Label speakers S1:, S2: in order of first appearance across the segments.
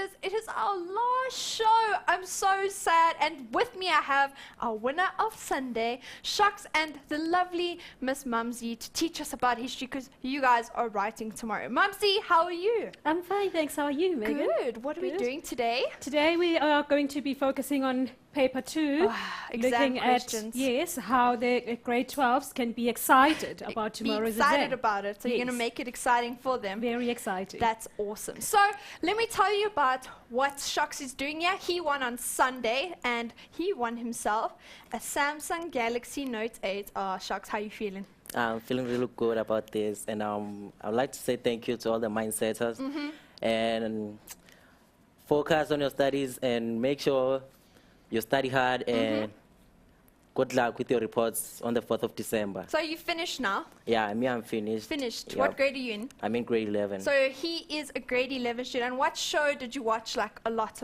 S1: Sitters, it is our last show. I'm so sad. And with me I have our winner of Sunday, Shucks, and the lovely Miss Mumsy to teach us about history because you guys are writing tomorrow. Mumsy, how are you?
S2: I'm fine, thanks. How are you, Megan?
S1: Good. What are we doing today?
S2: Today we are going to be focusing on paper 2,
S1: exam
S2: looking
S1: questions.
S2: at how the grade 12s can be excited about tomorrow's
S1: Be excited
S2: exam.
S1: about it. So you're going to make it exciting for them.
S2: Very exciting.
S1: That's awesome. So let me tell you about what Shucks is doing here. He won on Sunday, and he won himself a Samsung Galaxy Note 8. Shucks, how you feeling?
S3: I'm feeling really good about this, and I'd like to say thank you to all the mindsetters, and focus on your studies and make sure you study hard, and good luck with your reports on the 4th of December.
S1: So you finished now?
S3: Yeah, I'm finished.
S1: Finished.
S3: Yep.
S1: What grade are you in?
S3: I'm in grade 11.
S1: So he is a grade 11 student. What show did you watch like a lot?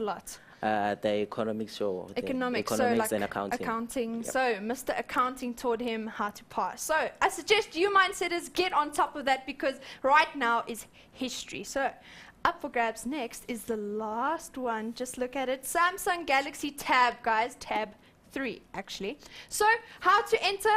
S3: The economics show.
S1: Economics,
S3: so
S1: like
S3: and accounting.
S1: Yep. So Mr. Accounting taught him how to pass. So I suggest you mindsetters get on top of that because right now is history. So up for grabs next is the last one. Just look at it. Samsung Galaxy Tab, guys. Tab 3, actually. So how to enter?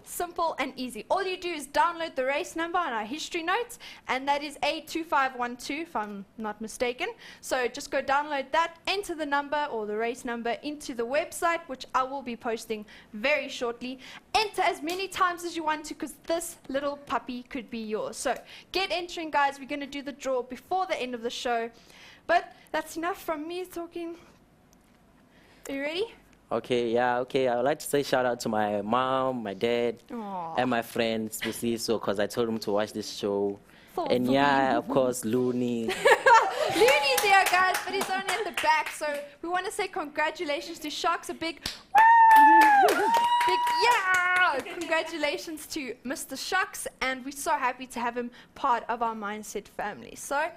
S1: Simple and easy. All you do is download the race number on our history notes, and that is A2512 if I'm not mistaken. So just go download that, enter the number or the race number into the website, which I will be posting very shortly. Enter as many times as you want to because this little puppy could be yours. So get entering, guys. We're going to do the draw before the end of the show. But that's enough from me talking. Are you ready?
S3: Okay. I would like to say shout out to my mom, my dad, and my friends, because I told them to watch this show. And of course, Looney.
S1: Looney's here, guys, but he's only at the back. So we want to say congratulations to Shucks, a big yeah! Congratulations to Mr. Shucks, and we're so happy to have him part of our Mindset family. So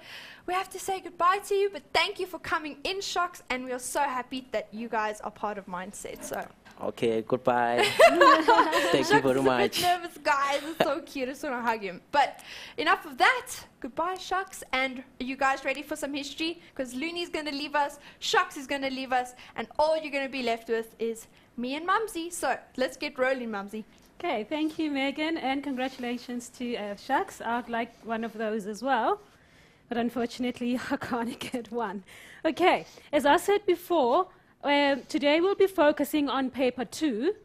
S1: we have to say goodbye to you, but thank you for coming in, Shucks, and we are so happy that you guys are part of Mindset. So.
S3: Okay, goodbye. Thank you very much.
S1: He's a bit nervous, guys. It's so cute. I just want to hug him. But enough of that. Goodbye, Shucks. And are you guys ready for some history? Because Looney's going to leave us, Shucks is going to leave us, and all you're going to be left with is me and Mumsy. So let's get rolling, Mumsy.
S2: Okay, thank you, Megan, and congratulations to Shucks. I'd like one of those as well, but unfortunately I can't get one. Okay, as I said before, today we'll be focusing on paper 2.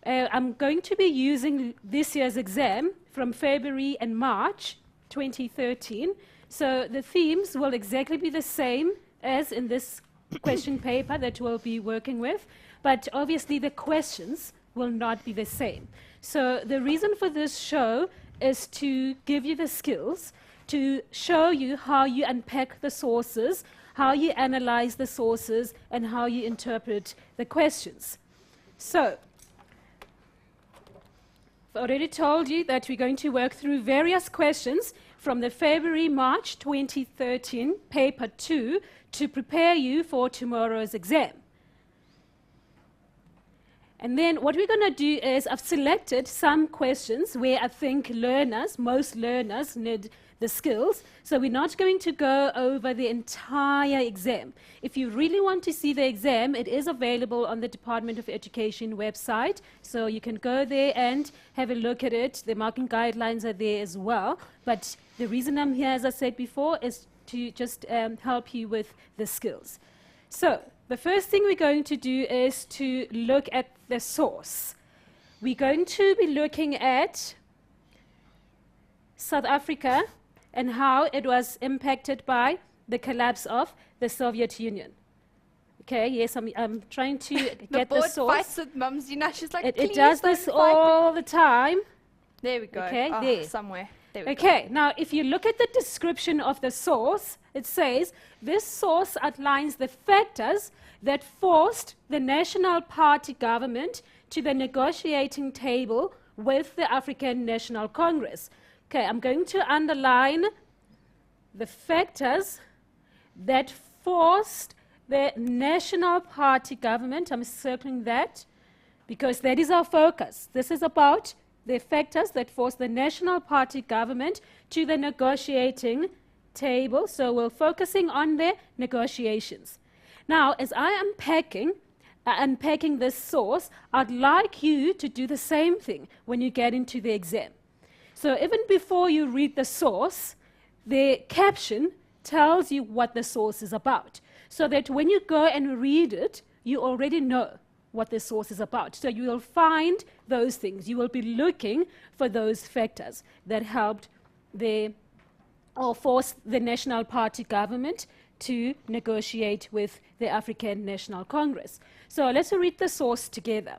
S2: I'm going to be using this year's exam from February and March 2013. So the themes will exactly be the same as in this question paper that we'll be working with, but obviously the questions will not be the same. So the reason for this show is to give you the skills, to show you how you unpack the sources, how you analyze the sources, and how you interpret the questions. So, I've already told you that we're going to work through various questions from the February-March 2013 paper 2 to prepare you for tomorrow's exam. And then what we're going to do is I've selected some questions where I think most learners need the skills. So we're not going to go over the entire exam. If you really want to see the exam, it is available on the Department of Education website. So you can go there and have a look at it. The marking guidelines are there as well. But the reason I'm here, as I said before, is to just help you with the skills. So the first thing we're going to do is to look at the source. We're going to be looking at South Africa and how it was impacted by the collapse of the Soviet Union. Okay, yes, I'm trying to get the source.
S1: The board fights with Mumsy now. She's like,
S2: it does this all the time.
S1: There we go.
S2: Okay, there.
S1: Somewhere. There we go.
S2: Okay, now if you look at the description of the source, it says, this source outlines the factors that forced the National Party government to the negotiating table with the African National Congress. Okay, I'm going to underline the factors that forced the National Party government. I'm circling that because that is our focus. This is about the factors that forced the National Party government to the negotiating table. So we're focusing on the negotiations. Now, as I am unpacking this source, I'd like you to do the same thing when you get into the exam. So even before you read the source, the caption tells you what the source is about, so that when you go and read it, you already know what the source is about. So you will find those things. You will be looking for those factors that helped or forced the National Party government to negotiate with the African National Congress. So let's read the source together.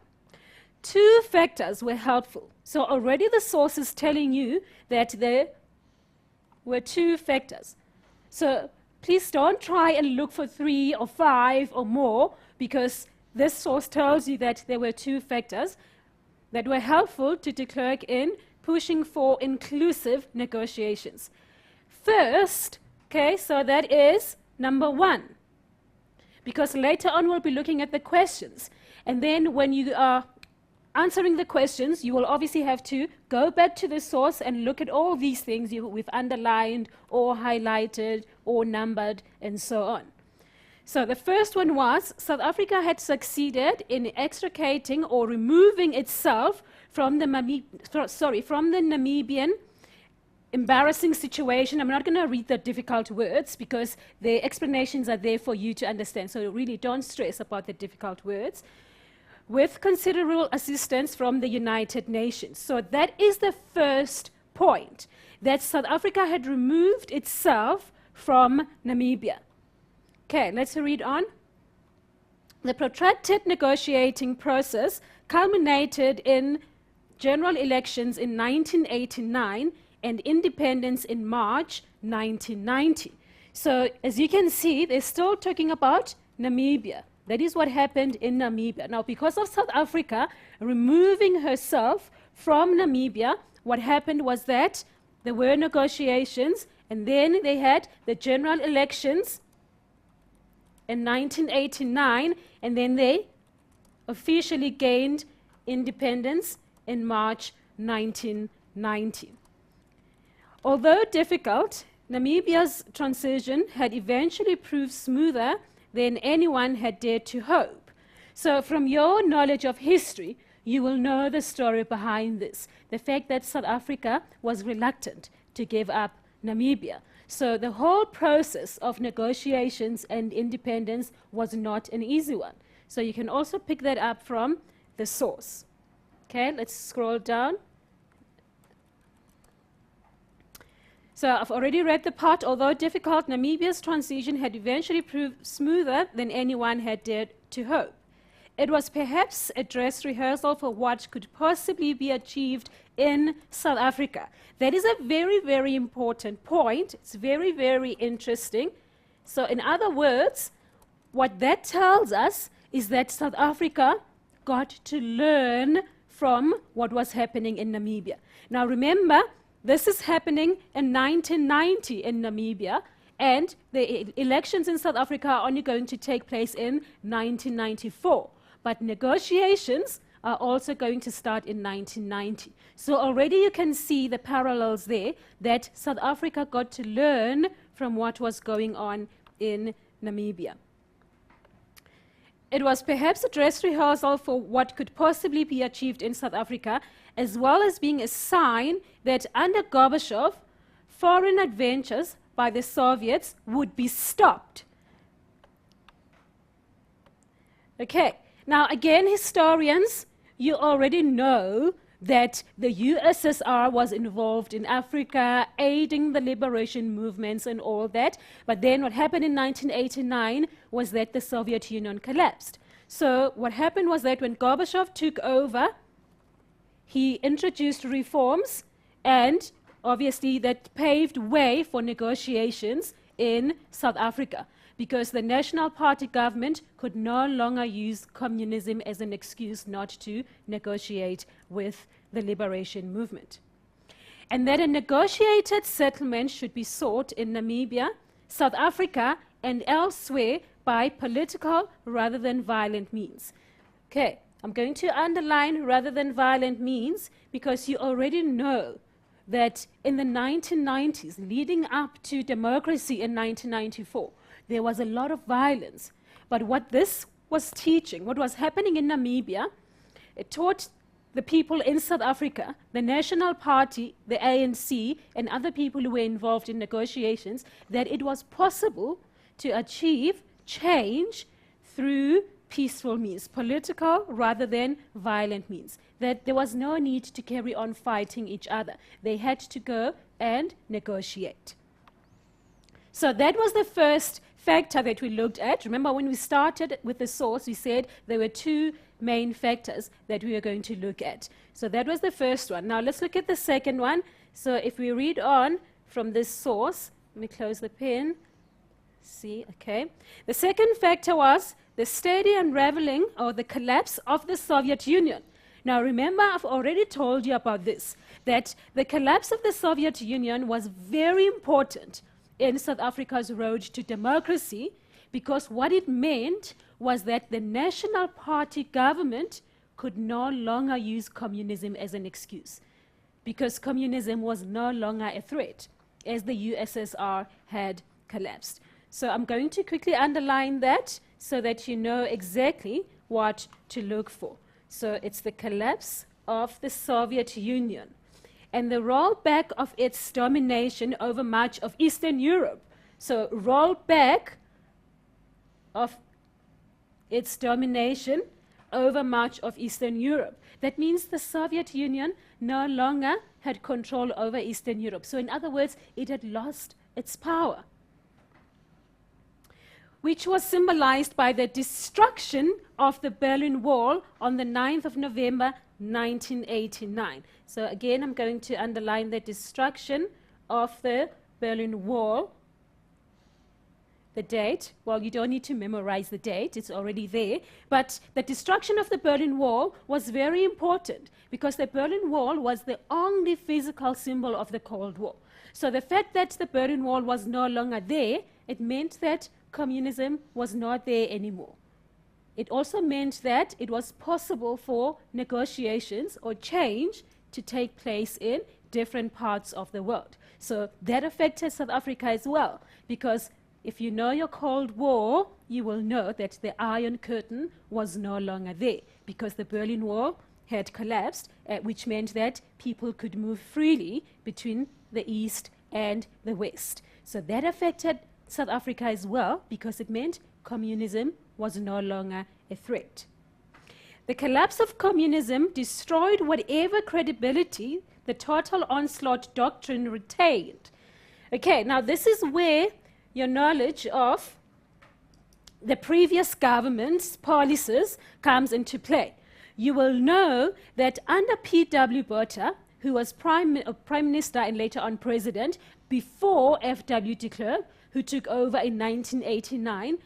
S2: 2 factors were helpful. So already the source is telling you that there were 2 factors. So please don't try and look for 3 or 5 or more, because this source tells you that there were 2 factors that were helpful to de Klerk in pushing for inclusive negotiations. First, okay, so that is number 1, because later on we'll be looking at the questions. And then when you are answering the questions, you will obviously have to go back to the source and look at all these things we've underlined or highlighted or numbered and so on. So the first one was South Africa had succeeded in extricating or removing itself from the Namibian embarrassing situation. I'm not going to read the difficult words because the explanations are there for you to understand. So really don't stress about the difficult words. With considerable assistance from the United Nations. So that is the first point, that South Africa had removed itself from Namibia. Okay, let's read on. The protracted negotiating process culminated in general elections in 1989 and independence in March 1990. So as you can see, they're still talking about Namibia. That is what happened in Namibia. Now, because of South Africa removing herself from Namibia, what happened was that there were negotiations, and then they had the general elections in 1989, and then they officially gained independence in March 1990. Although difficult, Namibia's transition had eventually proved smoother than anyone had dared to hope. So from your knowledge of history, you will know the story behind this, the fact that South Africa was reluctant to give up Namibia. So the whole process of negotiations and independence was not an easy one. So you can also pick that up from the source. Okay, let's scroll down. So I've already read the part. Although difficult, Namibia's transition had eventually proved smoother than anyone had dared to hope. It was perhaps a dress rehearsal for what could possibly be achieved in South Africa. That is a very, very important point. It's very, very interesting. So in other words, what that tells us is that South Africa got to learn from what was happening in Namibia. Now remember, this is happening in 1990 in Namibia, and the elections in South Africa are only going to take place in 1994. But negotiations are also going to start in 1990. So already you can see the parallels there, that South Africa got to learn from what was going on in Namibia. It was perhaps a dress rehearsal for what could possibly be achieved in South Africa, as well as being a sign that under Gorbachev, foreign adventures by the Soviets would be stopped. Okay, now again, historians, you already know that the USSR was involved in Africa, aiding the liberation movements and all that. But then what happened in 1989 was that the Soviet Union collapsed. So what happened was that when Gorbachev took over, he introduced reforms, and obviously that paved way for negotiations in South Africa, because the National Party government could no longer use communism as an excuse not to negotiate with the liberation movement. And that a negotiated settlement should be sought in Namibia, South Africa, and elsewhere by political rather than violent means. Okay, I'm going to underline rather than violent means because you already know that in the 1990s, leading up to democracy in 1994, there was a lot of violence. But what this was teaching, what was happening in Namibia, it taught the people in South Africa, the National Party, the ANC, and other people who were involved in negotiations, that it was possible to achieve change through peaceful means, political rather than violent means, that there was no need to carry on fighting each other. They had to go and negotiate. So that was the first factor that we looked at. Remember, when we started with the source, we said there were two main factors that we were going to look at. So that was the first one. Now let's look at the second one. So if we read on from this source, let me close the pen. See, okay. The second factor was the steady unraveling or the collapse of the Soviet Union. Now remember, I've already told you about this, that the collapse of the Soviet Union was very important in South Africa's road to democracy, because what it meant was that the National Party government could no longer use communism as an excuse, because communism was no longer a threat, as the USSR had collapsed. So I'm going to quickly underline that so that you know exactly what to look for. So it's the collapse of the Soviet Union and the rollback of its domination over much of Eastern Europe. So rollback of its domination over much of Eastern Europe. That means the Soviet Union no longer had control over Eastern Europe. So in other words, it had lost its power, which was symbolized by the destruction of the Berlin Wall on the 9th of November 1989. So again, I'm going to underline the destruction of the Berlin Wall. The date, well, you don't need to memorize the date, it's already there, but the destruction of the Berlin Wall was very important because the Berlin Wall was the only physical symbol of the Cold War. So the fact that the Berlin Wall was no longer there, it meant that communism was not there anymore. It also meant that it was possible for negotiations or change to take place in different parts of the world. So that affected South Africa as well, because if you know your Cold War, you will know that the Iron Curtain was no longer there because the Berlin Wall had collapsed, which meant that people could move freely between the East and the West. So that affected South Africa as well because it meant communism was no longer a threat. The collapse of communism destroyed whatever credibility the total onslaught doctrine retained. Okay, now this is where your knowledge of the previous government's policies comes into play. You will know that under P.W. Botha, who was Prime Minister and later on President, before F.W. de Klerk, who took over in 1989,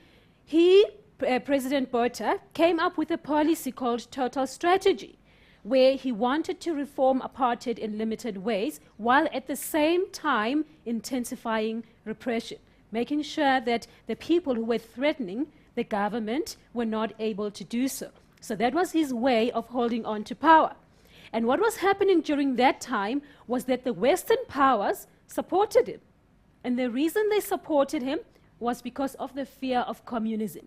S2: President Botha, came up with a policy called Total Strategy, where he wanted to reform apartheid in limited ways, while at the same time intensifying repression, making sure that the people who were threatening the government were not able to do so. So that was his way of holding on to power. And what was happening during that time was that the Western powers supported him. And the reason they supported him was because of the fear of communism.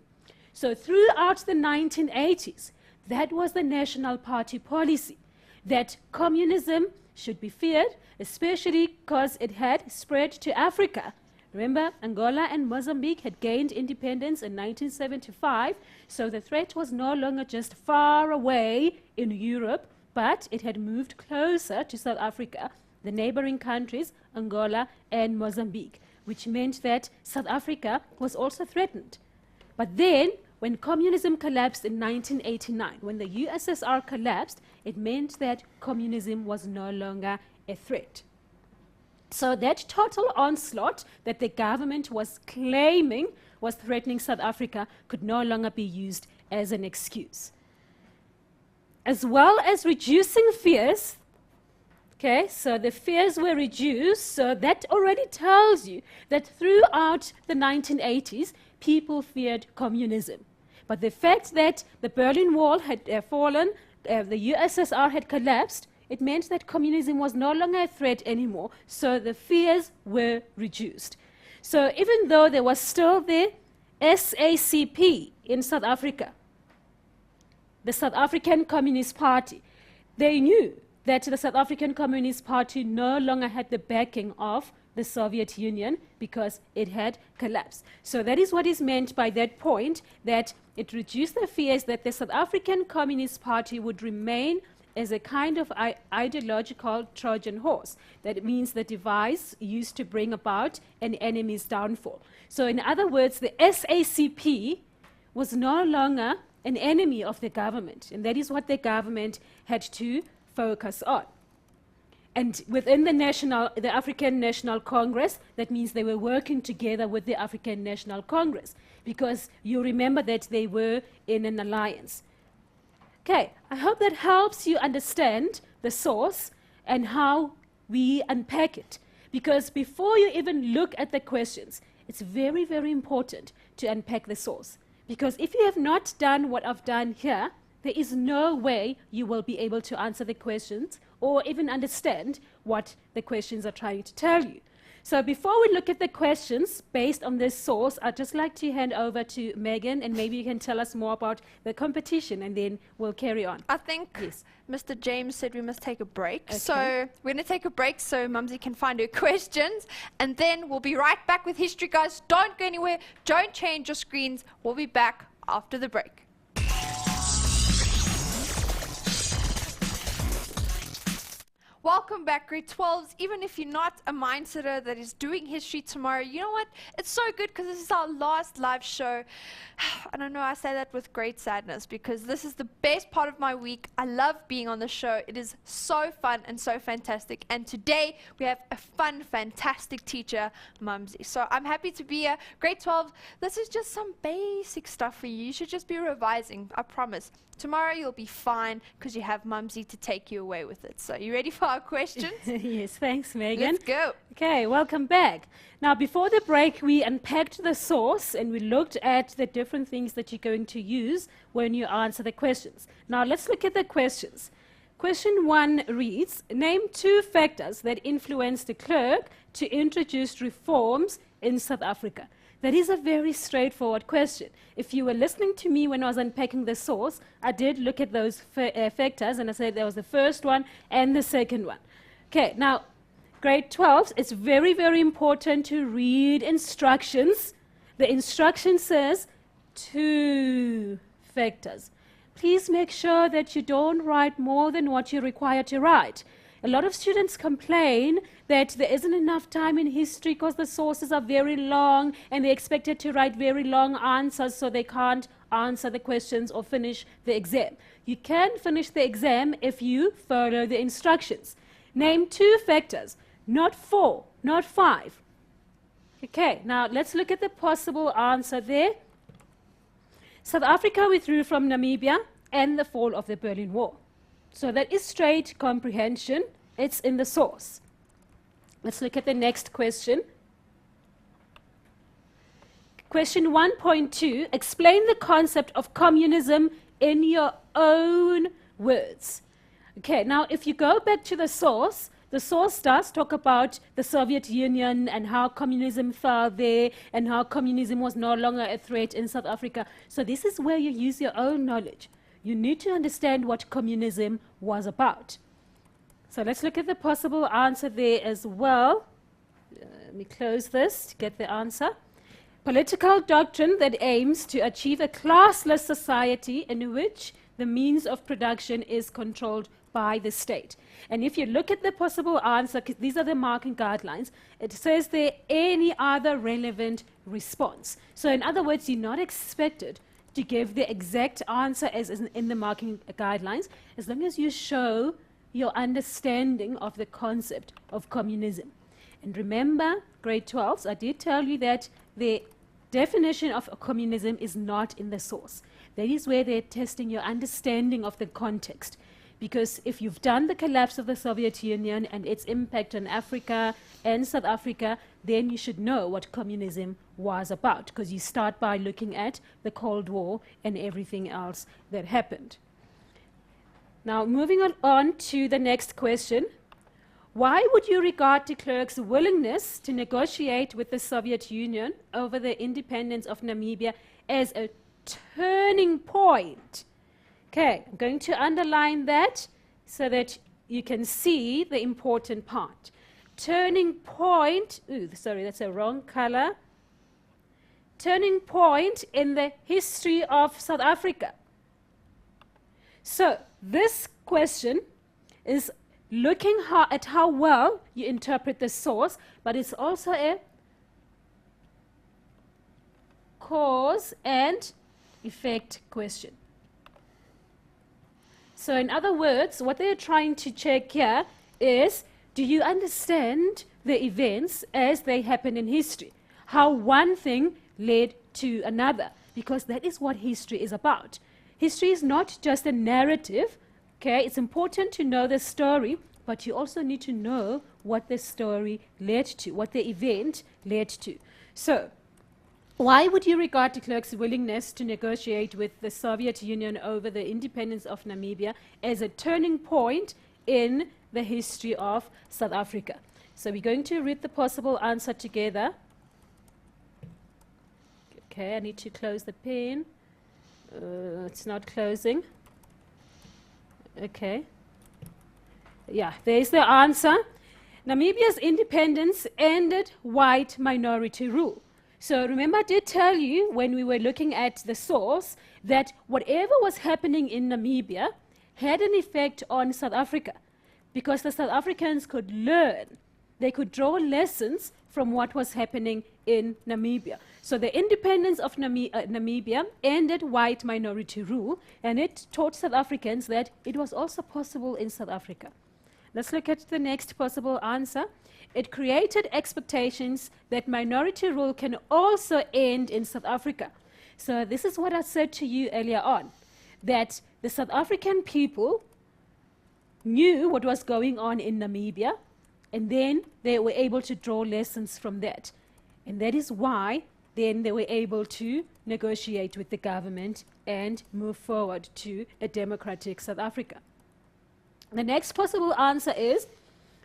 S2: So throughout the 1980s, that was the National Party policy, that communism should be feared, especially because it had spread to Africa. Remember, Angola and Mozambique had gained independence in 1975, so the threat was no longer just far away in Europe, but it had moved closer to South Africa, the neighboring countries, Angola and Mozambique, which meant that South Africa was also threatened. But then, when communism collapsed in 1989, when the USSR collapsed, it meant that communism was no longer a threat. So that total onslaught that the government was claiming was threatening South Africa could no longer be used as an excuse. As well as reducing fears, okay, so the fears were reduced, so that already tells you that throughout the 1980s, people feared communism. But the fact that the Berlin Wall had fallen, the USSR had collapsed, it meant that communism was no longer a threat anymore, so the fears were reduced. So even though there was still the SACP in South Africa, the South African Communist Party, they knew that the South African Communist Party no longer had the backing of the Soviet Union because it had collapsed. So that is what is meant by that point, that it reduced the fears that the South African Communist Party would remain as a kind of ideological Trojan horse. That means the device used to bring about an enemy's downfall. So in other words, the SACP was no longer an enemy of the government, and that is what the government had to focus on. And within the African National Congress, that means they were working together with the African National Congress, because you remember that they were in an alliance. Okay, I hope that helps you understand the source and how we unpack it. Because before you even look at the questions, it's very, very important to unpack the source. Because if you have not done what I've done here, there is no way you will be able to answer the questions or even understand what the questions are trying to tell you. So before we look at the questions based on this source, I'd just like to hand over to Megan, and maybe you can tell us more about the competition, and then we'll carry on.
S1: I think
S2: Yes.
S1: Mr. James said we must take a break.
S2: Okay.
S1: So we're going to take a break so Mumsy can find her questions, and then we'll be right back with history, guys. Don't go anywhere. Don't change your screens. We'll be back after the break. Welcome back, grade 12s. Even if you're not a mindsetter that is doing history tomorrow, you know what? It's so good because this is our last live show. I don't know, I say that with great sadness because this is the best part of my week. I love being on the show. It is so fun and so fantastic. And today we have a fun, fantastic teacher, Mumsy. So I'm happy to be here. Grade 12, this is just some basic stuff for you. You should just be revising, I promise. Tomorrow you'll be fine because you have Mumsy to take you away with it. So you ready for our questions?
S2: Yes, thanks, Megan.
S1: Let's go.
S2: Okay, welcome back. Now, before the break, we unpacked the source and we looked at the different things that you're going to use when you answer the questions. Now, let's look at the questions. Question 1 reads, name 2 factors that influenced de Klerk to introduce reforms in South Africa. That is a very straightforward question. If you were listening to me when I was unpacking the source, I did look at those factors, and I said there was the first one and the second one. Okay, now, grade 12, it's very, very important to read instructions. The instruction says 2 factors. Please make sure that you don't write more than what you're required to write. A lot of students complain that there isn't enough time in history because the sources are very long and they're expected to write very long answers, so they can't answer the questions or finish the exam. You can finish the exam if you follow the instructions. Name 2 factors, not 4, not 5. Okay, now let's look at the possible answer there. South Africa withdrew from Namibia and the fall of the Berlin Wall. So that is straight comprehension. It's in the source. Let's look at the next question. Question 1.2, explain the concept of communism in your own words. Okay, now if you go back to the source does talk about the Soviet Union and how communism fell there and how communism was no longer a threat in South Africa. So this is where you use your own knowledge. You need to understand what communism was about. So let's look at the possible answer there as well. Let me close this to get the answer. Political doctrine that aims to achieve a classless society in which the means of production is controlled by the state. And if you look at the possible answer, because these are the marking guidelines, it says there any other relevant response. So in other words, you're not expected to give the exact answer as in the marking guidelines, as long as you show your understanding of the concept of communism. And remember, grade 12s, I did tell you that the definition of communism is not in the source. That is where they're testing your understanding of the context. Because if you've done the collapse of the Soviet Union and its impact on Africa and South Africa, then you should know what communism was about, because you start by looking at the Cold War and everything else that happened. Now, moving on to the next question. Why would you regard de Klerk's willingness to negotiate with the Soviet Union over the independence of Namibia as a turning point? Okay, I'm going to underline that so that you can see the important part. Turning point, ooh, sorry, that's a wrong color. Turning point in the history of South Africa. So, this question is looking at how well you interpret the source, but it's also a cause and effect question. So in other words, what they're trying to check here is, do you understand the events as they happen in history? How one thing led to another, because that is what history is about. History is not just a narrative. Okay, it's important to know the story, but you also need to know what the story led to, what the event led to. So, why would you regard de Klerk's willingness to negotiate with the Soviet Union over the independence of Namibia as a turning point in the history of South Africa? So we're going to read the possible answer together. Okay, I need to close the pen. It's not closing. Okay. Yeah, there's the answer. Namibia's independence ended white minority rule. So remember, I did tell you when we were looking at the source that whatever was happening in Namibia had an effect on South Africa, because the South Africans could learn. They could draw lessons from what was happening in Namibia. So the independence of Namibia ended white minority rule, and it taught South Africans that it was also possible in South Africa. Let's look at the next possible answer. It created expectations that minority rule can also end in South Africa. So this is what I said to you earlier on, that the South African people knew what was going on in Namibia, and then they were able to draw lessons from that. And that is why then they were able to negotiate with the government and move forward to a democratic South Africa. The next possible answer is,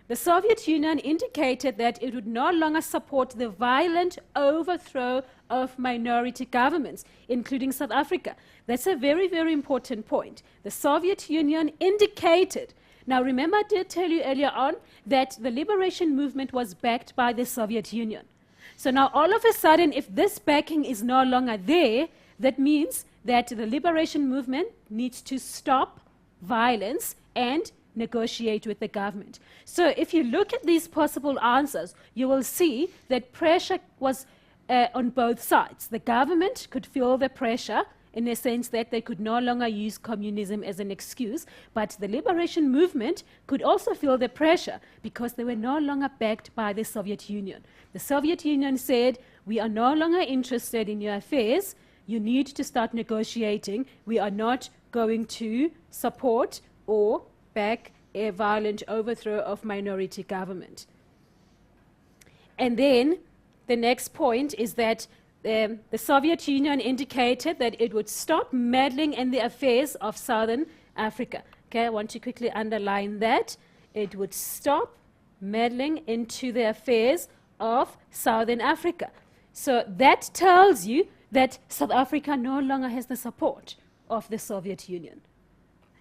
S2: the Soviet Union indicated that it would no longer support the violent overthrow of minority governments, including South Africa. That's a very, very important point. The Soviet Union indicated. Now remember, I did tell you earlier on that the liberation movement was backed by the Soviet Union. So now all of a sudden, if this backing is no longer there, that means that the liberation movement needs to stop violence and negotiate with the government. So if you look at these possible answers, you will see that pressure was on both sides. The government could feel the pressure in the sense that they could no longer use communism as an excuse, but the liberation movement could also feel the pressure because they were no longer backed by the Soviet Union. The Soviet Union said, we are no longer interested in your affairs, you need to start negotiating, we are not going to support or back a violent overthrow of minority government. And then the next point is that the Soviet Union indicated that it would stop meddling in the affairs of Southern Africa. Okay, I want to quickly underline that. It would stop meddling into the affairs of Southern Africa. So that tells you that South Africa no longer has the support of the Soviet Union.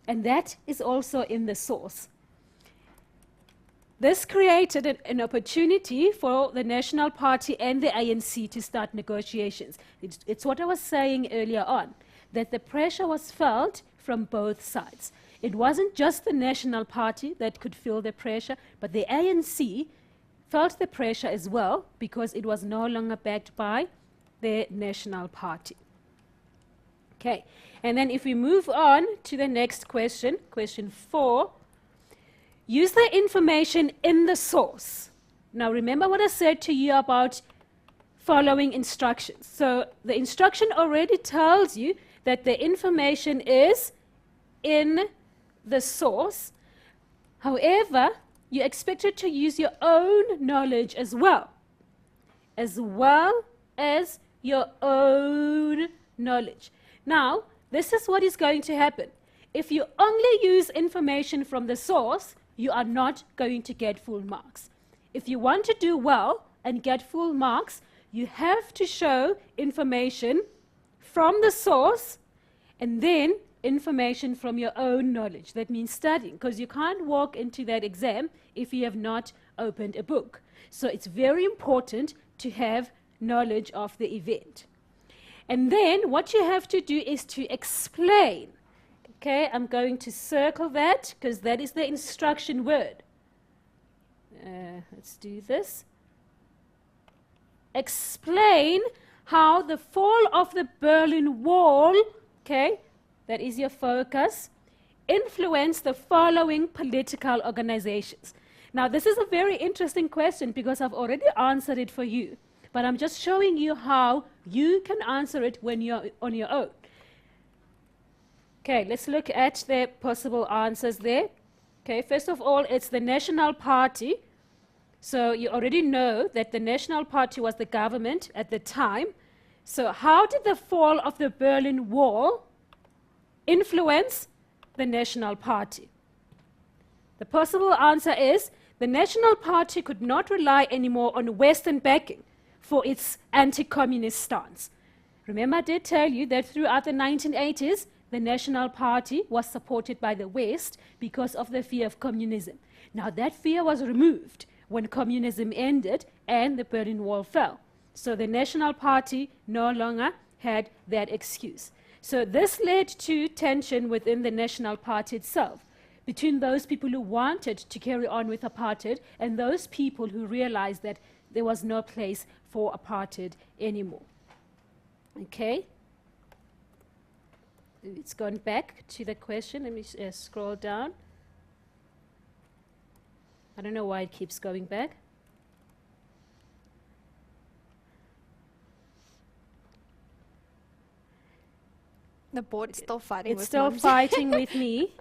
S2: And that is also in the source. This created an opportunity for the National Party and the ANC to start negotiations. It's what I was saying earlier on, that the pressure was felt from both sides. It wasn't just the National Party that could feel the pressure, but the ANC felt the pressure as well because it was no longer backed by the National Party. Okay, and then if we move on to the next question, question 4, use the information in the source. Now remember what I said to you about following instructions. So the instruction already tells you that the information is in the source. However, you're expected to use your own knowledge as well as your own knowledge. Now, this is what is going to happen. If you only use information from the source, you are not going to get full marks. If you want to do well and get full marks, you have to show information from the source and then information from your own knowledge. That means studying, because you can't walk into that exam if you have not opened a book. So it's very important to have knowledge of the event. And then what you have to do is to explain. Okay, I'm going to circle that because that is the instruction word. Let's do this. Explain how the fall of the Berlin Wall, okay, that is your focus, influenced the following political organizations. Now, this is a very interesting question because I've already answered it for you, but I'm just showing you how you can answer it when you're on your own. Okay, let's look at the possible answers there. Okay, first of all, it's the National Party. So you already know that the National Party was the government at the time. So how did the fall of the Berlin Wall influence the National Party? The possible answer is the National Party could not rely anymore on Western backing for its anti-communist stance. Remember, I did tell you that throughout the 1980s, the National Party was supported by the West because of the fear of communism. Now that fear was removed when communism ended and the Berlin Wall fell. So the National Party no longer had that excuse. So this led to tension within the National Party itself, between those people who wanted to carry on with apartheid and those people who realized that there was no place for apartheid anymore. Okay? It's gone back to the question. Let me scroll down. I don't know why it keeps going back.
S1: The board's still fighting
S2: It's
S1: with
S2: still
S1: Mums.
S2: fighting with me.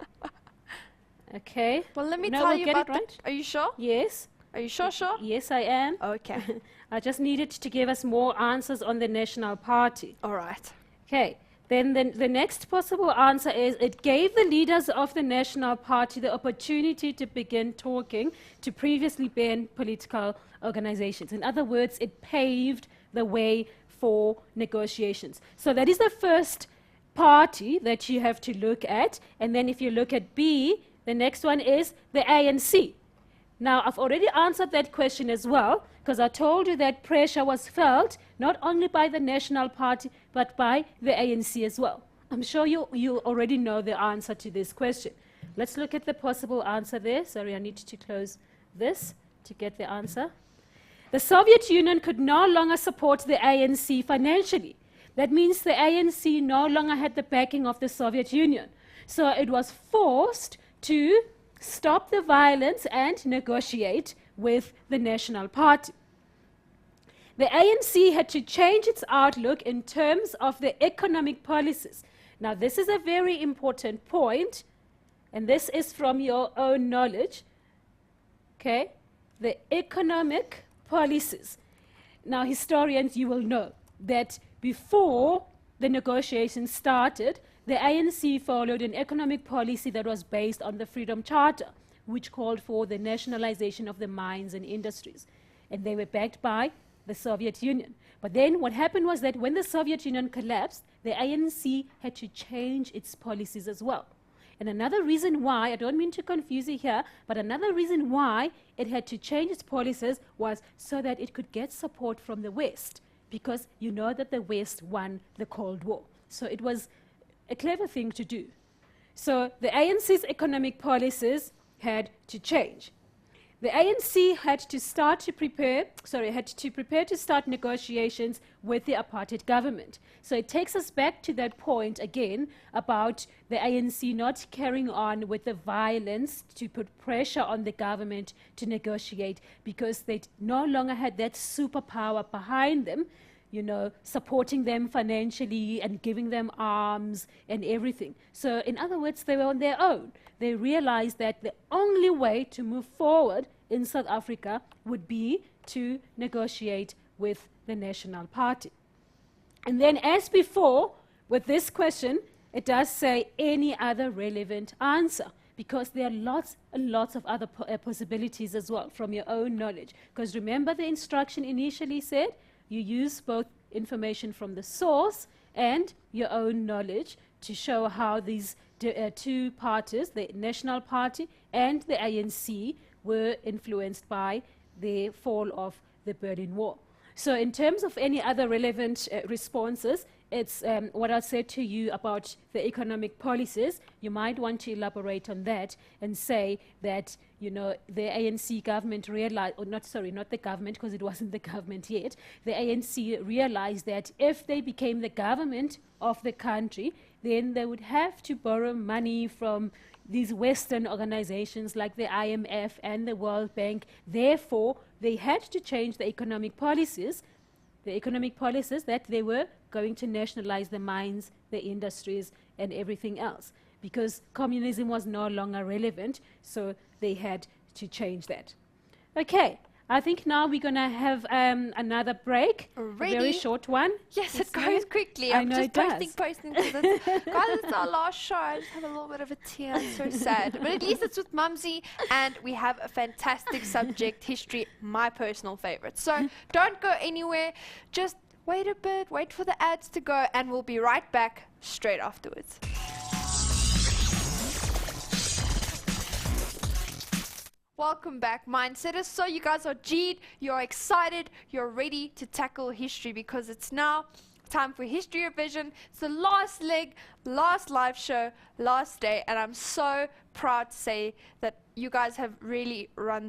S2: Okay.
S1: Well, let me
S2: No,
S1: tell
S2: we'll
S1: you
S2: get
S1: about
S2: it right.
S1: Are you sure?
S2: Yes.
S1: Are you sure?
S2: Yes, I am.
S1: Okay.
S2: I just needed to give us more answers on the National Party.
S1: All right.
S2: Okay. Then the next possible answer is it gave the leaders of the National Party the opportunity to begin talking to previously banned political organizations. In other words, it paved the way for negotiations. So that is the first party that you have to look at. And then if you look at B, the next one is the ANC. Now, I've already answered that question as well, because I told you that pressure was felt not only by the National Party, but by the ANC as well. I'm sure you already know the answer to this question. Let's look at the possible answer there. Sorry, I need to close this to get the answer. The Soviet Union could no longer support the ANC financially. That means the ANC no longer had the backing of the Soviet Union. So it was forced to stop the violence and negotiate with the National Party. The ANC had to change its outlook in terms of the economic policies. Now, this is a very important point, and this is from your own knowledge. Okay? The economic policies. Now, historians, you will know that before the negotiations started, the ANC followed an economic policy that was based on the Freedom Charter, which called for the nationalization of the mines and industries. And they were backed by the Soviet Union. But then what happened was that when the Soviet Union collapsed, the ANC had to change its policies as well. And another reason why, I don't mean to confuse you here, but another reason why it had to change its policies was so that it could get support from the West, because you know that the West won the Cold War. So it was a clever thing to do. So the ANC's economic policies had to change. The ANC had to prepare to start negotiations with the apartheid government. So it takes us back to that point again about the ANC not carrying on with the violence to put pressure on the government to negotiate, because they no longer had that superpower behind them, you know, supporting them financially and giving them arms and everything. So in other words, they were on their own. They realized that the only way to move forward in South Africa would be to negotiate with the National Party. And then, as before, with this question, it does say any other relevant answer, because there are lots and lots of other possibilities as well from your own knowledge. Because remember, the instruction initially said you use both information from the source and your own knowledge to show how these two parties, the National Party and the ANC, were influenced by the fall of the Berlin Wall. So in terms of any other relevant responses, it's what I said to you about the economic policies. You might want to elaborate on that and say that, you know, the ANC government realized, or not the government, because it wasn't the government yet, the ANC realized that if they became the government of the country, then they would have to borrow money from these Western organizations like the IMF and the World Bank. Therefore, they had to change the economic policies that they were going to nationalize the mines, the industries, and everything else, because communism was no longer relevant, so they had to change that. Okay, I think now we're going to have another break, a very short one.
S1: Yes, it goes quickly.
S2: I'm just
S1: posting. Guys, it's our last show. I just have a little bit of a tear. It's so sad. But at least it's with Mumsy, and we have a fantastic subject, history, my personal favorite. So don't go anywhere. Just wait a bit, wait for the ads to go, and we'll be right back straight afterwards. Welcome back, Mindsetters. So you guys are G'd, you're excited, you're ready to tackle history, because it's now time for History Revision. It's the last leg, last live show, last day, and I'm so proud to say that you guys have really run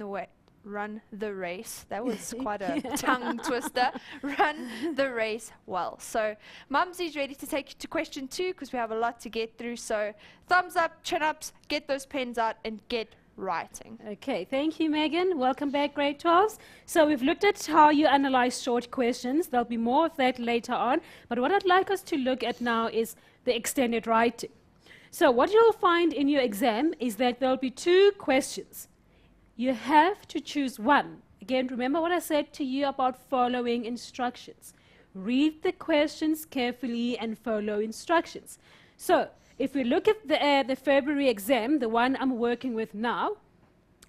S1: the race. That was quite a tongue twister. Run the race well. So Mumsy's ready to take you to question 2, because we have a lot to get through. So thumbs up, chin ups, get those pens out and get writing.
S2: Okay, thank you, Megan. Welcome back, grade 12s. So we've looked at how you analyze short questions. There'll be more of that later on. But what I'd like us to look at now is the extended writing. So what you'll find in your exam is that there'll be 2 questions. You have to choose one. Again, remember what I said to you about following instructions. Read the questions carefully and follow instructions. So if we look at the February exam, the one I'm working with now,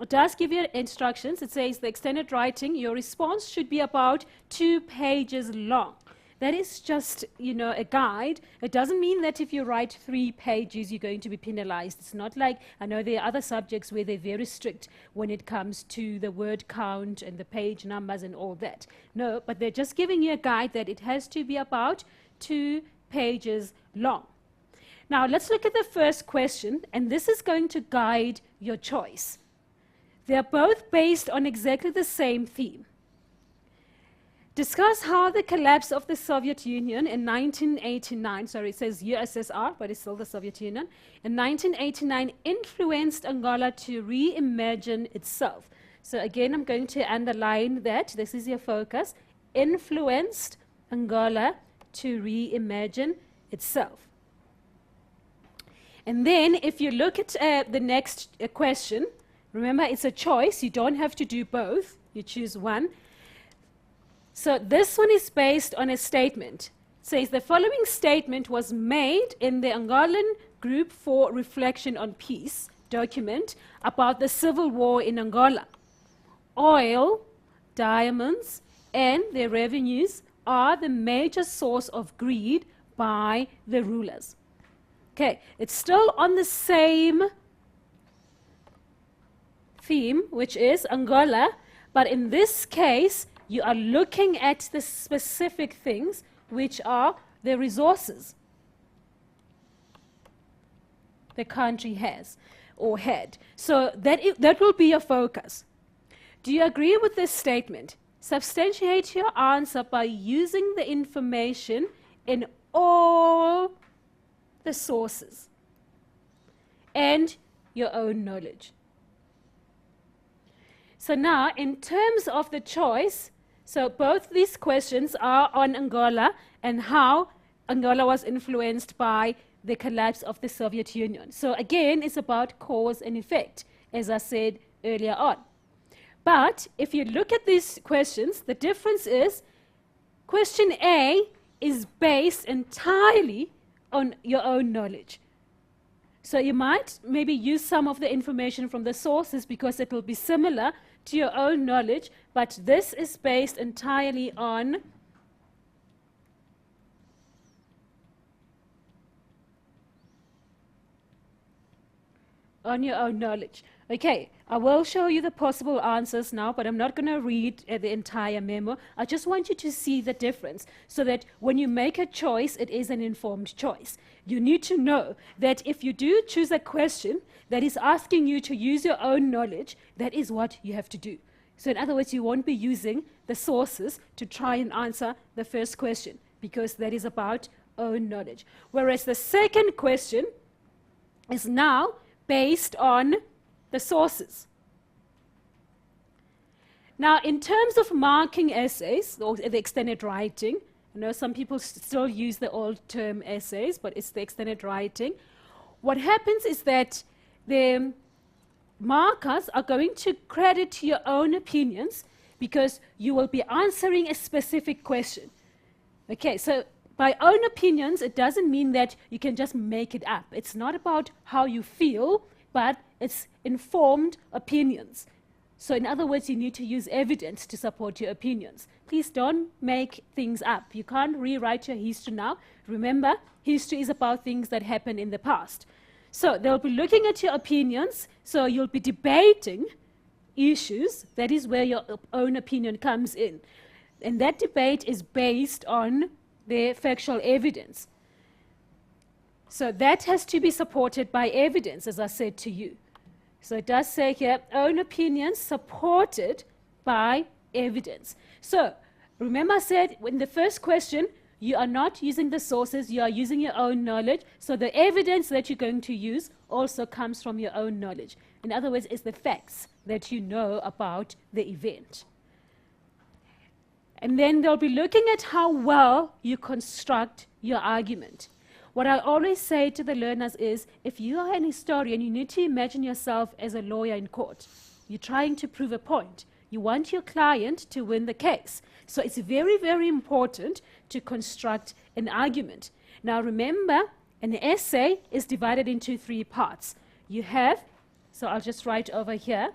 S2: it does give you instructions. It says the extended writing, your response should be about 2 pages long. That is just, you know, a guide. It doesn't mean that if you write 3 pages, you're going to be penalized. It's not like, I know there are other subjects where they're very strict when it comes to the word count and the page numbers and all that. No, but they're just giving you a guide that it has to be about 2 pages long. Now, let's look at the first question, and this is going to guide your choice. They're both based on exactly the same theme. Discuss how the collapse of the Soviet Union in 1989, sorry, it says USSR, but it's still the Soviet Union, in 1989 influenced Angola to reimagine itself. So again, I'm going to underline that. This is your focus. Influenced Angola to reimagine itself. And then if you look at the next question, remember it's a choice. You don't have to do both. You choose one. So this one is based on a statement. It says the following statement was made in the Angolan Group for Reflection on Peace document about the civil war in Angola. Oil, diamonds, and their revenues are the major source of greed by the rulers. Okay, it's still on the same theme, which is Angola, but in this case, you are looking at the specific things, which are the resources the country has or had. So that will be your focus. Do you agree with this statement? Substantiate your answer by using the information in all the sources and your own knowledge. So now, in terms of the choice, so both these questions are on Angola and how Angola was influenced by the collapse of the Soviet Union. So again, it's about cause and effect, as I said earlier on. But if you look at these questions, the difference is question A is based entirely on your own knowledge. So you might maybe use some of the information from the sources because it will be similar to your own knowledge, but this is based entirely on your own knowledge. Okay, I will show you the possible answers now, but I'm not going to read the entire memo. I just want you to see the difference so that when you make a choice, it is an informed choice. You need to know that if you do choose a question that is asking you to use your own knowledge, that is what you have to do. So in other words, you won't be using the sources to try and answer the first question because that is about own knowledge. Whereas the second question is now based on the sources. Now, in terms of marking essays, or the extended writing, I know some people still use the old term essays, but it's the extended writing. What happens is that the markers are going to credit your own opinions because you will be answering a specific question. Okay, so by own opinions, it doesn't mean that you can just make it up. It's not about how you feel, but it's informed opinions. So in other words, you need to use evidence to support your opinions. Please don't make things up. You can't rewrite your history now. Remember, history is about things that happened in the past. So they'll be looking at your opinions, so you'll be debating issues. That is where your own opinion comes in. And that debate is based on the factual evidence. So that has to be supported by evidence, as I said to you. So it does say here, own opinions supported by evidence. So remember I said, in the first question, you are not using the sources, you are using your own knowledge. So the evidence that you're going to use also comes from your own knowledge. In other words, it's the facts that you know about the event. And then they'll be looking at how well you construct your argument. What I always say to the learners is, if you are an historian, you need to imagine yourself as a lawyer in court. You're trying to prove a point. You want your client to win the case. So it's very, very important to construct an argument. Now remember, an essay is divided into 3 parts. You have, so I'll just write over here,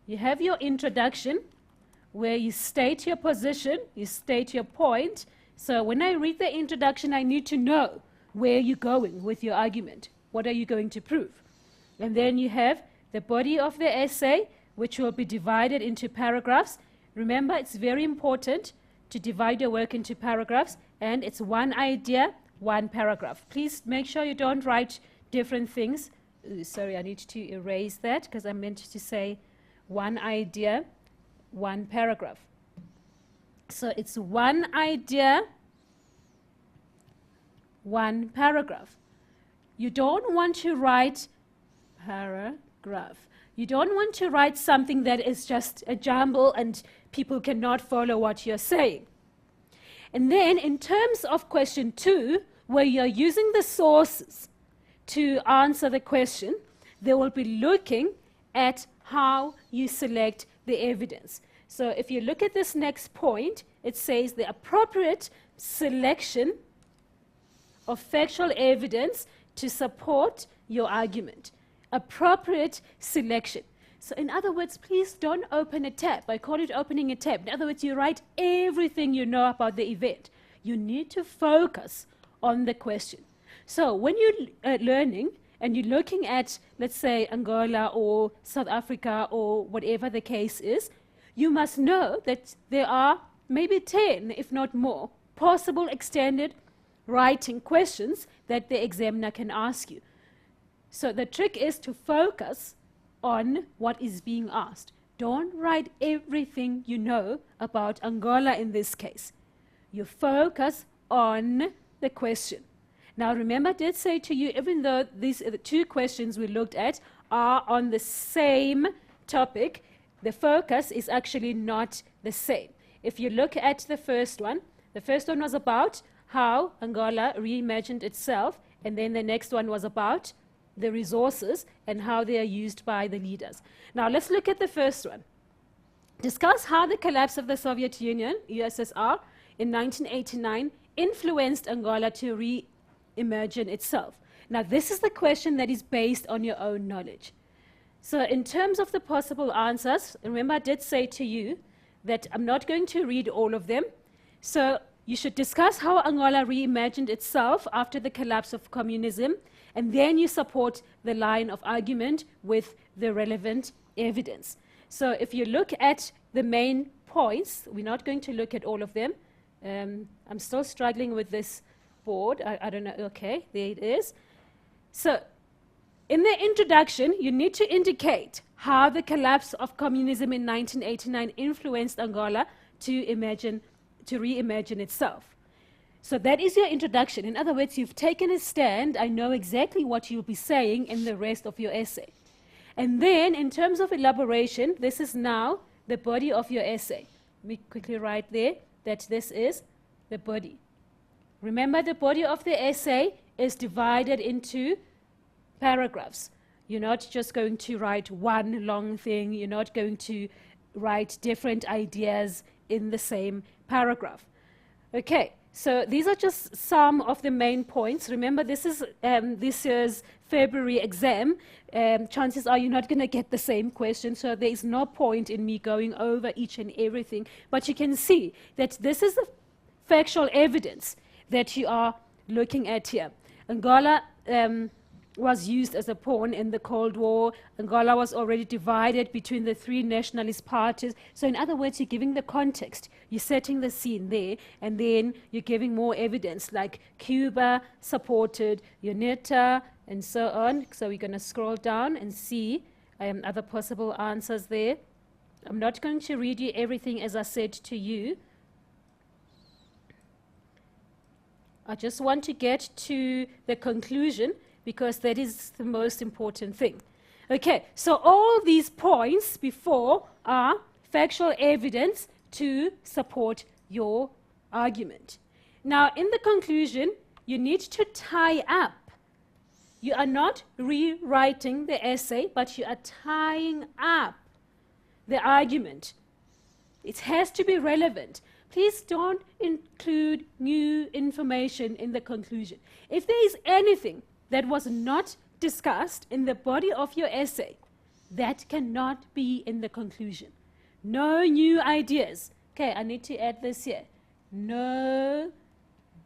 S2: you have your introduction, where you state your position, you state your point. So when I read the introduction, I need to know where you're going with your argument. What are you going to prove? And then you have the body of the essay, which will be divided into paragraphs. Remember, it's very important to divide your work into paragraphs, and it's one idea, one paragraph. Please make sure you don't write different things. Sorry, I need to erase that because I meant to say one idea, one paragraph. So it's one idea, one paragraph. You don't want to write paragraph. You don't want to write something that is just a jumble and people cannot follow what you're saying. And then in terms of question 2, where you're using the sources to answer the question, they will be looking at how you select the evidence. So if you look at this next point, it says the appropriate selection of factual evidence to support your argument. Appropriate selection. So in other words, please don't open a tab. I call it opening a tab. In other words, you write everything you know about the event. You need to focus on the question. So when you're learning and you're looking at, let's say, Angola or South Africa or whatever the case is, you must know that there are maybe 10, if not more, possible extended writing questions that the examiner can ask you. So the trick is to focus on what is being asked. Don't write everything you know about Angola in this case. You focus on the question. Now remember, I did say to you, even though these the 2 questions we looked at are on the same topic, the focus is actually not the same. If you look at the first one was about how Angola reimagined itself, and then the next one was about the resources and how they are used by the leaders. Now let's look at the first one. Discuss how the collapse of the Soviet Union, USSR, in 1989 influenced Angola to imagine itself? Now, this is the question that is based on your own knowledge. So in terms of the possible answers, remember I did say to you that I'm not going to read all of them. So you should discuss how Angola reimagined itself after the collapse of communism, and then you support the line of argument with the relevant evidence. So if you look at the main points, we're not going to look at all of them. I'm still struggling with this board. I don't know. Okay, there it is. So in the introduction, you need to indicate how the collapse of communism in 1989 influenced Angola to reimagine itself. So that is your introduction. In other words, you've taken a stand. I know exactly what you'll be saying in the rest of your essay. And then, in terms of elaboration, this is now the body of your essay. Let me quickly write there that this is the body. Remember, the body of the essay is divided into paragraphs. You're not just going to write one long thing. You're not going to write different ideas in the same paragraph. Okay, so these are just some of the main points. Remember, this is this year's February exam. Chances are you're not going to get the same question, so there is no point in me going over each and everything. But you can see that this is the factual evidence that you are looking at here. Angola was used as a pawn in the Cold War. Angola was already divided between the three nationalist parties. So in other words, you're giving the context. You're setting the scene there, and then you're giving more evidence, like Cuba supported UNITA, and so on. So we're going to scroll down and see other possible answers there. I'm not going to read you everything as I said to you. I just want to get to the conclusion, because that is the most important thing. Okay, so all these points before are factual evidence to support your argument. Now, in the conclusion, you need to tie up. You are not rewriting the essay, but you are tying up the argument. It has to be relevant. Please don't include new information in the conclusion. If there is anything that was not discussed in the body of your essay, that cannot be in the conclusion. No new ideas. Okay, I need to add this here. No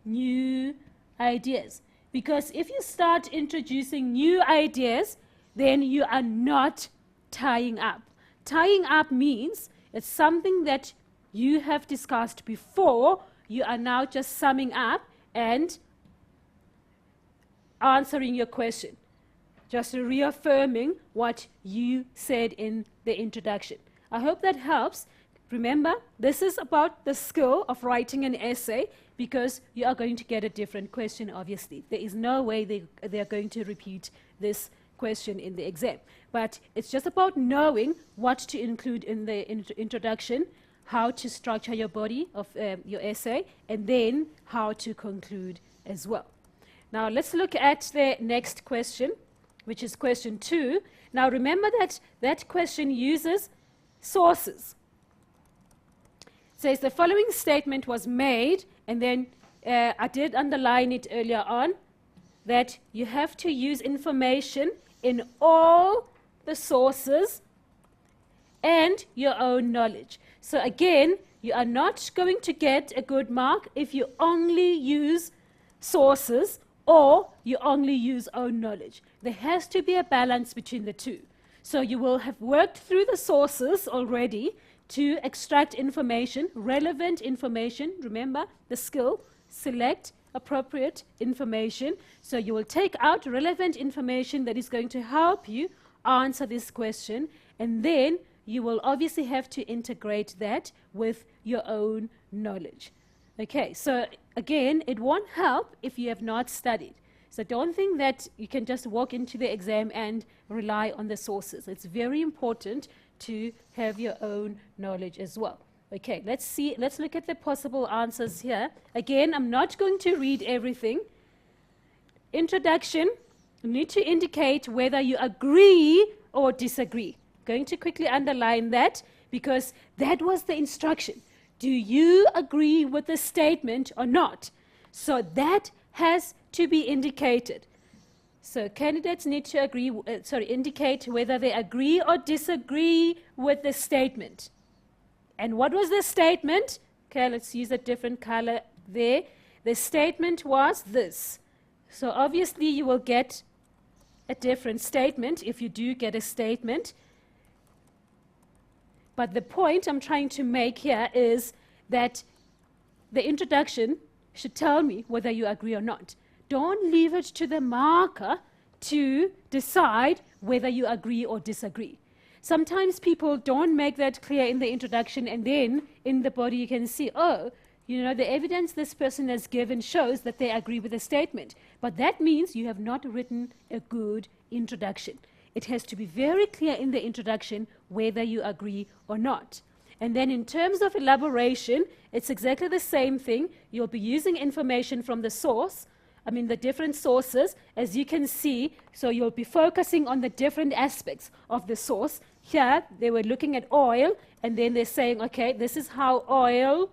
S2: new ideas. Because if you start introducing new ideas, then you are not tying up. Tying up means it's something that you have discussed before. You are now just summing up and answering your question, just reaffirming what you said in the introduction. I hope that helps. Remember, this is about the skill of writing an essay, because you are going to get a different question, obviously. There is no way they are going to repeat this question in the exam. But it's just about knowing what to include in the introduction, how to structure your body of your essay, and then how to conclude as well. Now let's look at the next question, which is question 2. Now remember that that question uses sources. It says the following statement was made, and then I did underline it earlier on, that you have to use information in all the sources and your own knowledge. So again, you are not going to get a good mark if you only use sources or you only use own knowledge. There has to be a balance between the two. So you will have worked through the sources already to extract information, relevant information. Remember the skill, select appropriate information. So you will take out relevant information that is going to help you answer this question, and then you will obviously have to integrate that with your own knowledge. Okay, so again, it won't help if you have not studied. So don't think that you can just walk into the exam and rely on the sources. It's very important to have your own knowledge as well. Okay, let's look at the possible answers here. Again, I'm not going to read everything. Introduction, you need to indicate whether you agree or disagree. Going to quickly underline that, because that was the instruction. Do you agree with the statement or not? So that has to be indicated. So candidates need to indicate whether they agree or disagree with the statement. And what was the statement? Okay, let's use a different color there. The statement was this. So obviously you will get a different statement if you do get a statement. But the point I'm trying to make here is that the introduction should tell me whether you agree or not. Don't leave it to the marker to decide whether you agree or disagree. Sometimes people don't make that clear in the introduction, and then in the body you can see, oh, you know, the evidence this person has given shows that they agree with the statement. But that means you have not written a good introduction. It has to be very clear in the introduction whether you agree or not. And then in terms of elaboration, it's exactly the same thing. You'll be using information from the source, the different sources, as you can see. So you'll be focusing on the different aspects of the source. Here, they were looking at oil, and then they're saying, okay, this is how oil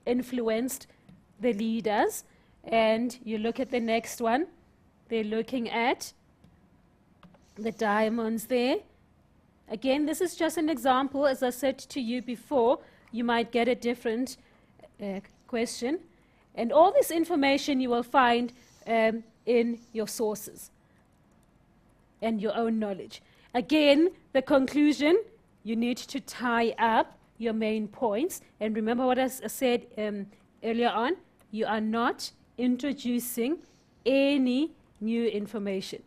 S2: influenced the leaders. And you look at the next one. They're looking at the diamonds there. Again, this is just an example. As I said to you before, you might get a different question. And all this information you will find in your sources and your own knowledge. Again, the conclusion, you need to tie up your main points. And remember what I said earlier on, you are not introducing any new information.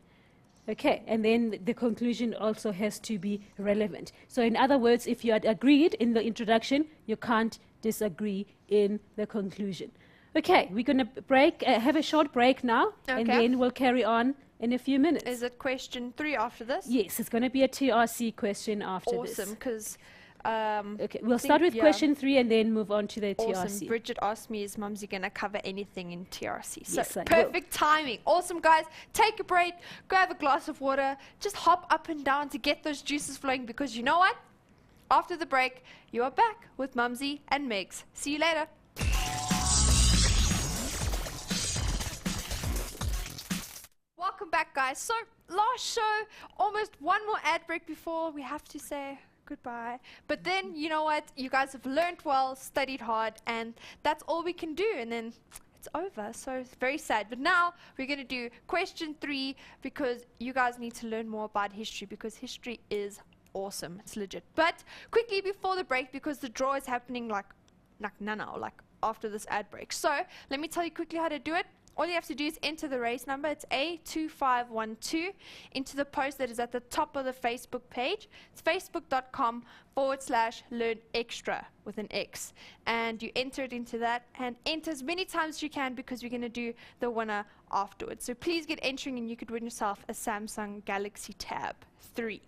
S2: Okay, and then the conclusion also has to be relevant. So in other words, if you had agreed in the introduction, you can't disagree in the conclusion. Okay, we're going to have a short break now,
S1: Okay.
S2: and then we'll carry on in a few minutes.
S1: Is it question 3 after this?
S2: Yes, it's going to be a TRC question after this.
S1: Awesome, because
S2: Okay, we'll start with question 3 and then move on to the
S1: awesome.
S2: TRC.
S1: Bridget asked me, is Mumsy going to cover anything in TRC? So
S2: Yes, I will.
S1: perfect timing. Awesome, guys. Take a break, grab a glass of water, just hop up and down to get those juices flowing, because you know what? After the break, you are back with Mumsy and Megs. See you later. Welcome back, guys. So last show, almost one more ad break before we have to say goodbye. But then, you know what? You guys have learned well, studied hard, and that's all we can do. And then it's over. So it's very sad. But now we're going to do question 3, because you guys need to learn more about history, because history is awesome. It's legit. But quickly before the break, because the draw is happening like now, like after this ad break. So let me tell you quickly how to do it. All you have to do is enter the race number. It's A2512 into the post that is at the top of the Facebook page. It's facebook.com/learnextra with an X. And you enter it into that and enter as many times as you can, because we're going to do the winner afterwards. So please get entering, and you could win yourself a Samsung Galaxy Tab 3.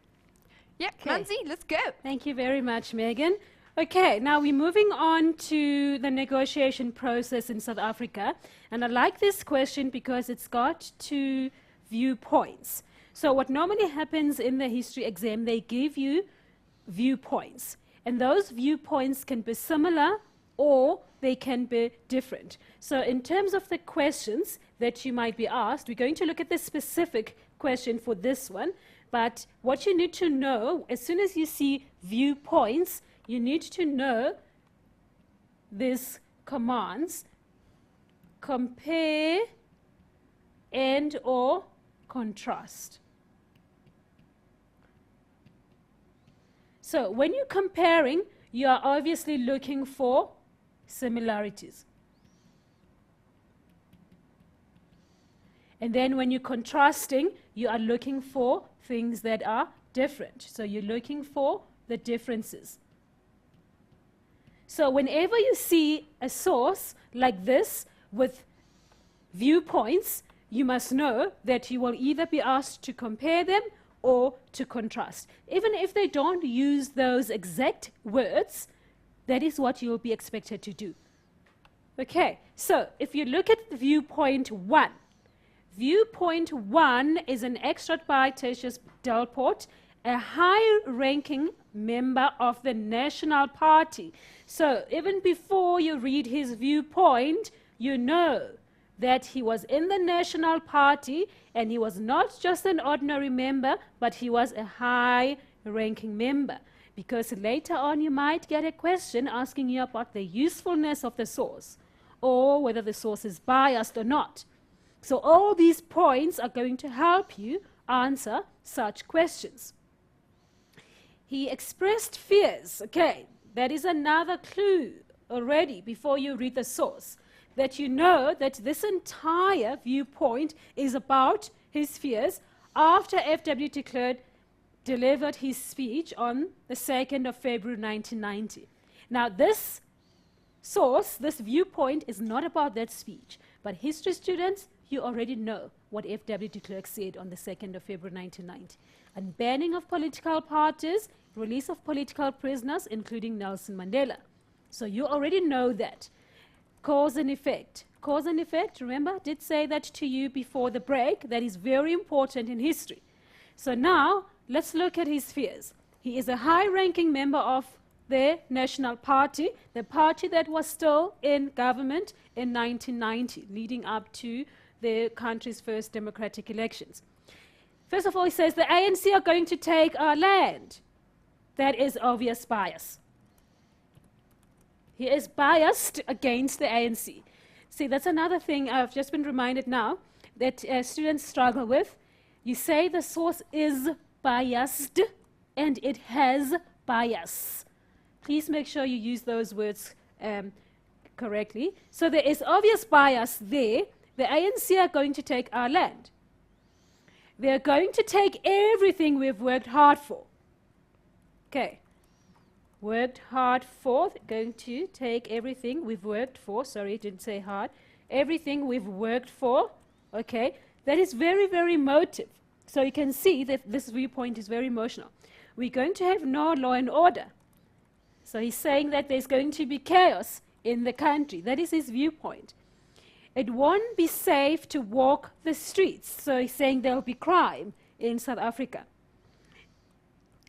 S1: Yeah,
S2: Okay.
S1: Nancy, let's go.
S2: Thank you very much, Megan. Okay, now we're moving on to the negotiation process in South Africa. And I like this question because it's got 2 viewpoints. So what normally happens in the history exam, they give you viewpoints. And those viewpoints can be similar or they can be different. So in terms of the questions that you might be asked, we're going to look at the specific question for this one. But what you need to know, as soon as you see viewpoints, you need to know these commands: compare and or contrast. So when you're comparing, you are obviously looking for similarities. And then when you're contrasting, you are looking for things that are different. So you're looking for the differences. So whenever you see a source like this with viewpoints, you must know that you will either be asked to compare them or to contrast. Even if they don't use those exact words, that is what you will be expected to do. Okay, so if you look at viewpoint 1, viewpoint 1 is an extract by Tertius Delport, a high-ranking member of the National Party. So even before you read his viewpoint, you know that he was in the National Party, and he was not just an ordinary member, but he was a high-ranking member. Because later on you might get a question asking you about the usefulness of the source, or whether the source is biased or not. So all these points are going to help you answer such questions. He expressed fears. Okay, that is another clue already before you read the source, that you know that this entire viewpoint is about his fears after F.W. de Klerk delivered his speech on the 2nd of February 1990. Now this source, this viewpoint, is not about that speech, but history students, you already know what F.W. de Klerk said on the 2nd of February 1990. Unbanning of political parties, release of political prisoners, including Nelson Mandela. So you already know that. Cause and effect. Cause and effect, remember, I did say that to you before the break. That is very important in history. So now, let's look at his fears. He is a high-ranking member of the National Party, the party that was still in government in 1990, leading up to the country's first democratic elections. First of all, he says the ANC are going to take our land. That is obvious bias. He is biased against the ANC. See, that's another thing I've just been reminded now that students struggle with. You say the source is biased and it has bias. Please make sure you use those words correctly. So there is obvious bias there. The ANC are going to take our land. They're going to take everything we've worked hard for. Okay. Worked hard for, going to take everything we've worked for. Sorry, didn't say hard. Everything we've worked for. Okay. That is very, very emotive. So you can see that this viewpoint is very emotional. We're going to have no law and order. So he's saying that there's going to be chaos in the country. That is his viewpoint. It won't be safe to walk the streets. So he's saying there'll be crime in South Africa.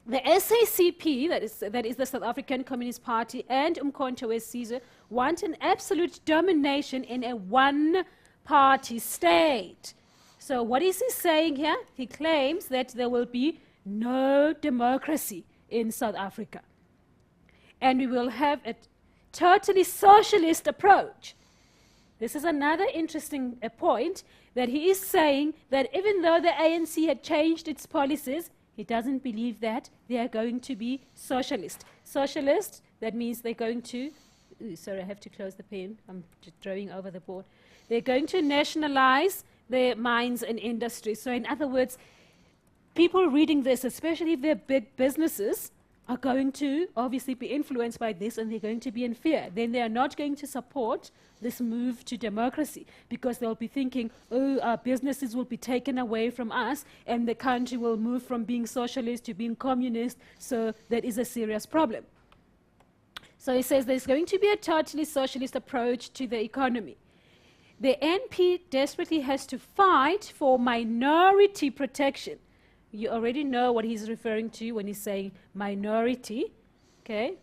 S2: The SACP, that is the South African Communist Party, and Umkhonto we Sizwe want an absolute domination in a one-party state. So what is he saying here? He claims that there will be no democracy in South Africa. And we will have a totally socialist approach. This is another interesting point, that he is saying that even though the ANC had changed its policies, he doesn't believe that they are going to be socialist. Socialist, that means they're going to, sorry, I have to close the pen. I'm just drawing over the board. They're going to nationalize their mines and industry. So in other words, people reading this, especially their big businesses, are going to obviously be influenced by this, and they're going to be in fear. Then they are not going to support this move to democracy, because they'll be thinking, oh, our businesses will be taken away from us, and the country will move from being socialist to being communist, so that is a serious problem. So he says there's going to be a totally socialist approach to the economy. The NP desperately has to fight for minority protection. You already know what he's referring to when he's saying minority, okay?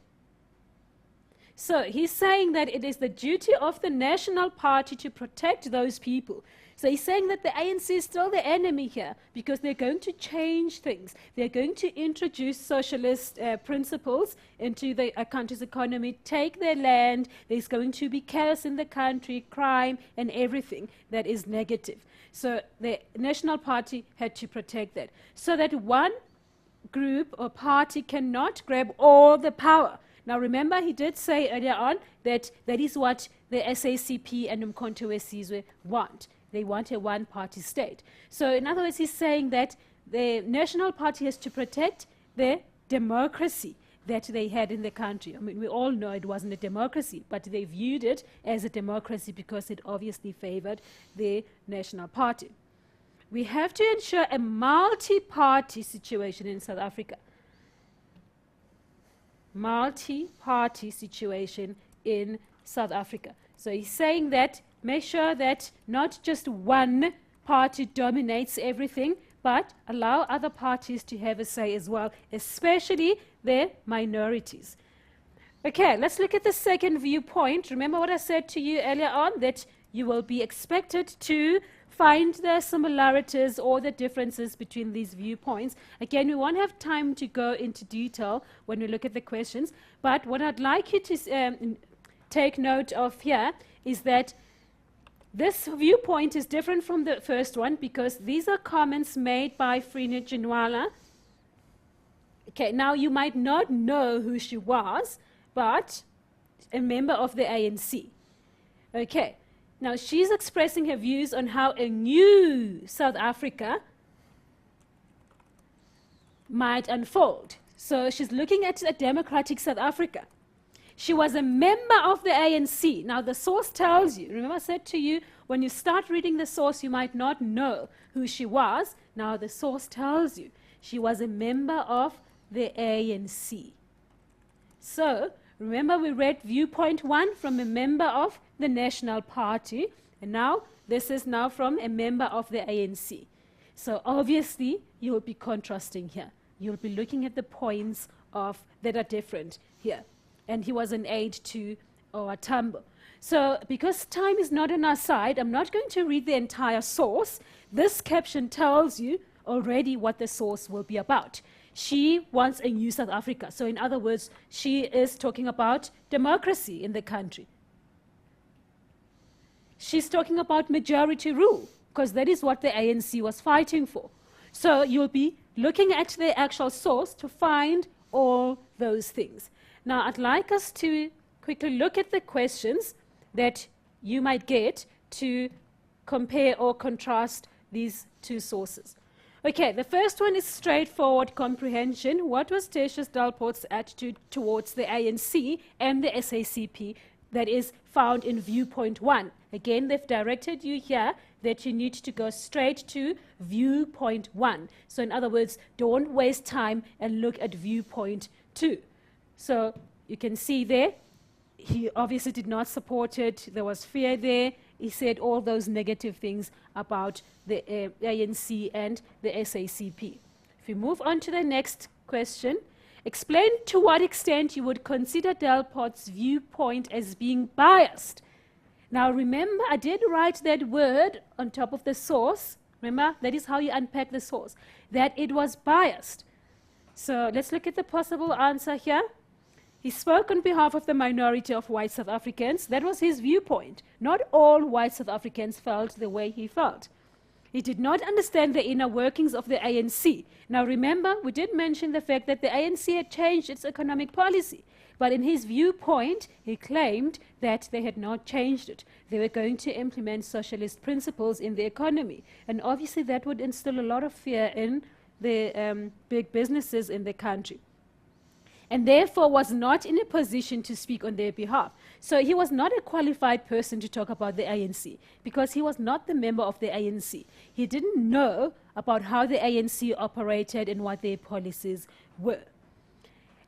S2: So he's saying that it is the duty of the National Party to protect those people. So he's saying that the ANC is still the enemy here, because they're going to change things. They're going to introduce socialist principles into the country's economy, take their land. There's going to be chaos in the country, crime, and everything that is negative. So the National Party had to protect that, so that one group or party cannot grab all the power. Now remember, he did say earlier on that that is what the SACP and Umkhonto we Sizwe want. They want a one-party state. So in other words, he's saying that the National Party has to protect the democracy that they had in the country. I mean, we all know it wasn't a democracy, but they viewed it as a democracy because it obviously favored the National Party. We have to ensure a multi-party situation in South Africa. Multi-party situation in South Africa. So he's saying that make sure that not just one party dominates everything, but allow other parties to have a say as well, especially the minorities. Okay, let's look at the second viewpoint. Remember what I said to you earlier on, that you will be expected to find the similarities or the differences between these viewpoints. Again, we won't have time to go into detail when we look at the questions, but what I'd like you to take note of here is that this viewpoint is different from the first one because these are comments made by Frina Jinwala. Okay, now you might not know who she was, but a member of the ANC. Okay, now she's expressing her views on how a new South Africa might unfold. So she's looking at a democratic South Africa. She was a member of the ANC. Now the source tells you, remember I said to you, when you start reading the source, you might not know who she was. Now the source tells you she was a member of the ANC. So remember we read viewpoint 1 from a member of the National Party, and now this is now from a member of the ANC. So obviously you will be contrasting here. You'll be looking at the points of that are different here. And he was an aide to Tambo. So because time is not on our side, I'm not going to read the entire source. This caption tells you already what the source will be about. She wants a new South Africa. So in other words, she is talking about democracy in the country. She's talking about majority rule, because that is what the ANC was fighting for. So you'll be looking at the actual source to find all those things. Now, I'd like us to quickly look at the questions that you might get to compare or contrast these two sources. Okay, the first one is straightforward comprehension. What was Tertius Delport's attitude towards the ANC and the SACP that is found in viewpoint 1? Again, they've directed you here that you need to go straight to viewpoint 1. So in other words, don't waste time and look at viewpoint 2. So you can see there, he obviously did not support it. There was fear there. He said all those negative things about the ANC and the SACP. If we move on to the next question, explain to what extent you would consider Delport's viewpoint as being biased. Now remember, I did write that word on top of the source. Remember, that is how you unpack the source, that it was biased. So let's look at the possible answer here. He spoke on behalf of the minority of white South Africans. That was his viewpoint. Not all white South Africans felt the way he felt. He did not understand the inner workings of the ANC. Now remember, we did mention the fact that the ANC had changed its economic policy. But in his viewpoint, he claimed that they had not changed it. They were going to implement socialist principles in the economy. And obviously that would instill a lot of fear in the big businesses in the country. And therefore was not in a position to speak on their behalf. So he was not a qualified person to talk about the ANC because he was not the member of the ANC. He didn't know about how the ANC operated and what their policies were.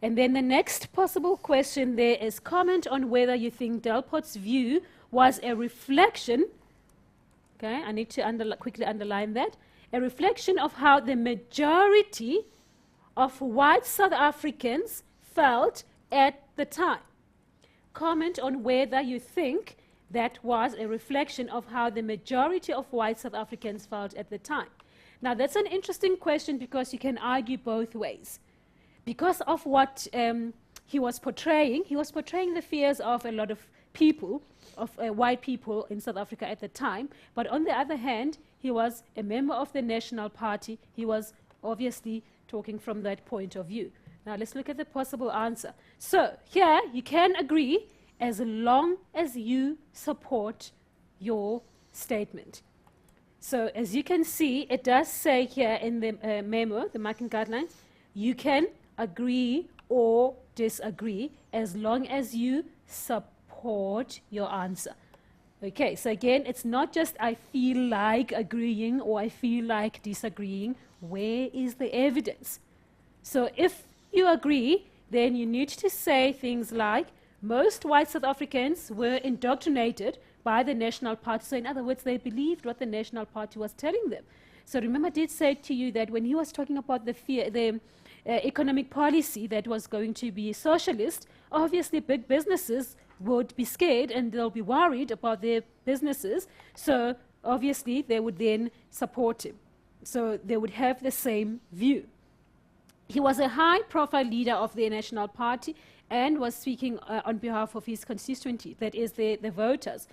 S2: And then the next possible question there is comment on whether you think Delport's view was a reflection, okay, I need to quickly underline that, a reflection of how the majority of white South Africans felt at the time. Comment on whether you think that was a reflection of how the majority of white South Africans felt at the time. Now that's an interesting question because you can argue both ways. Because of what he was portraying the fears of a lot of people, of white people in South Africa at the time. But on the other hand, he was a member of the National Party. He was obviously talking from that point of view. Now let's look at the possible answer. So here you can agree as long as you support your statement. So as you can see, it does say here in the memo, the marking guidelines, you can agree or disagree as long as you support your answer. Okay, so again, it's not just I feel like agreeing or I feel like disagreeing. Where is the evidence? So if you agree, then you need to say things like, most white South Africans were indoctrinated by the National Party. So in other words, they believed what the National Party was telling them. So remember, I did say to you that when he was talking about the economic policy that was going to be socialist, obviously big businesses would be scared and they'll be worried about their businesses. So obviously they would then support him. So they would have the same view. He was a high-profile leader of the National Party and was speaking on behalf of his constituency, that is the voters.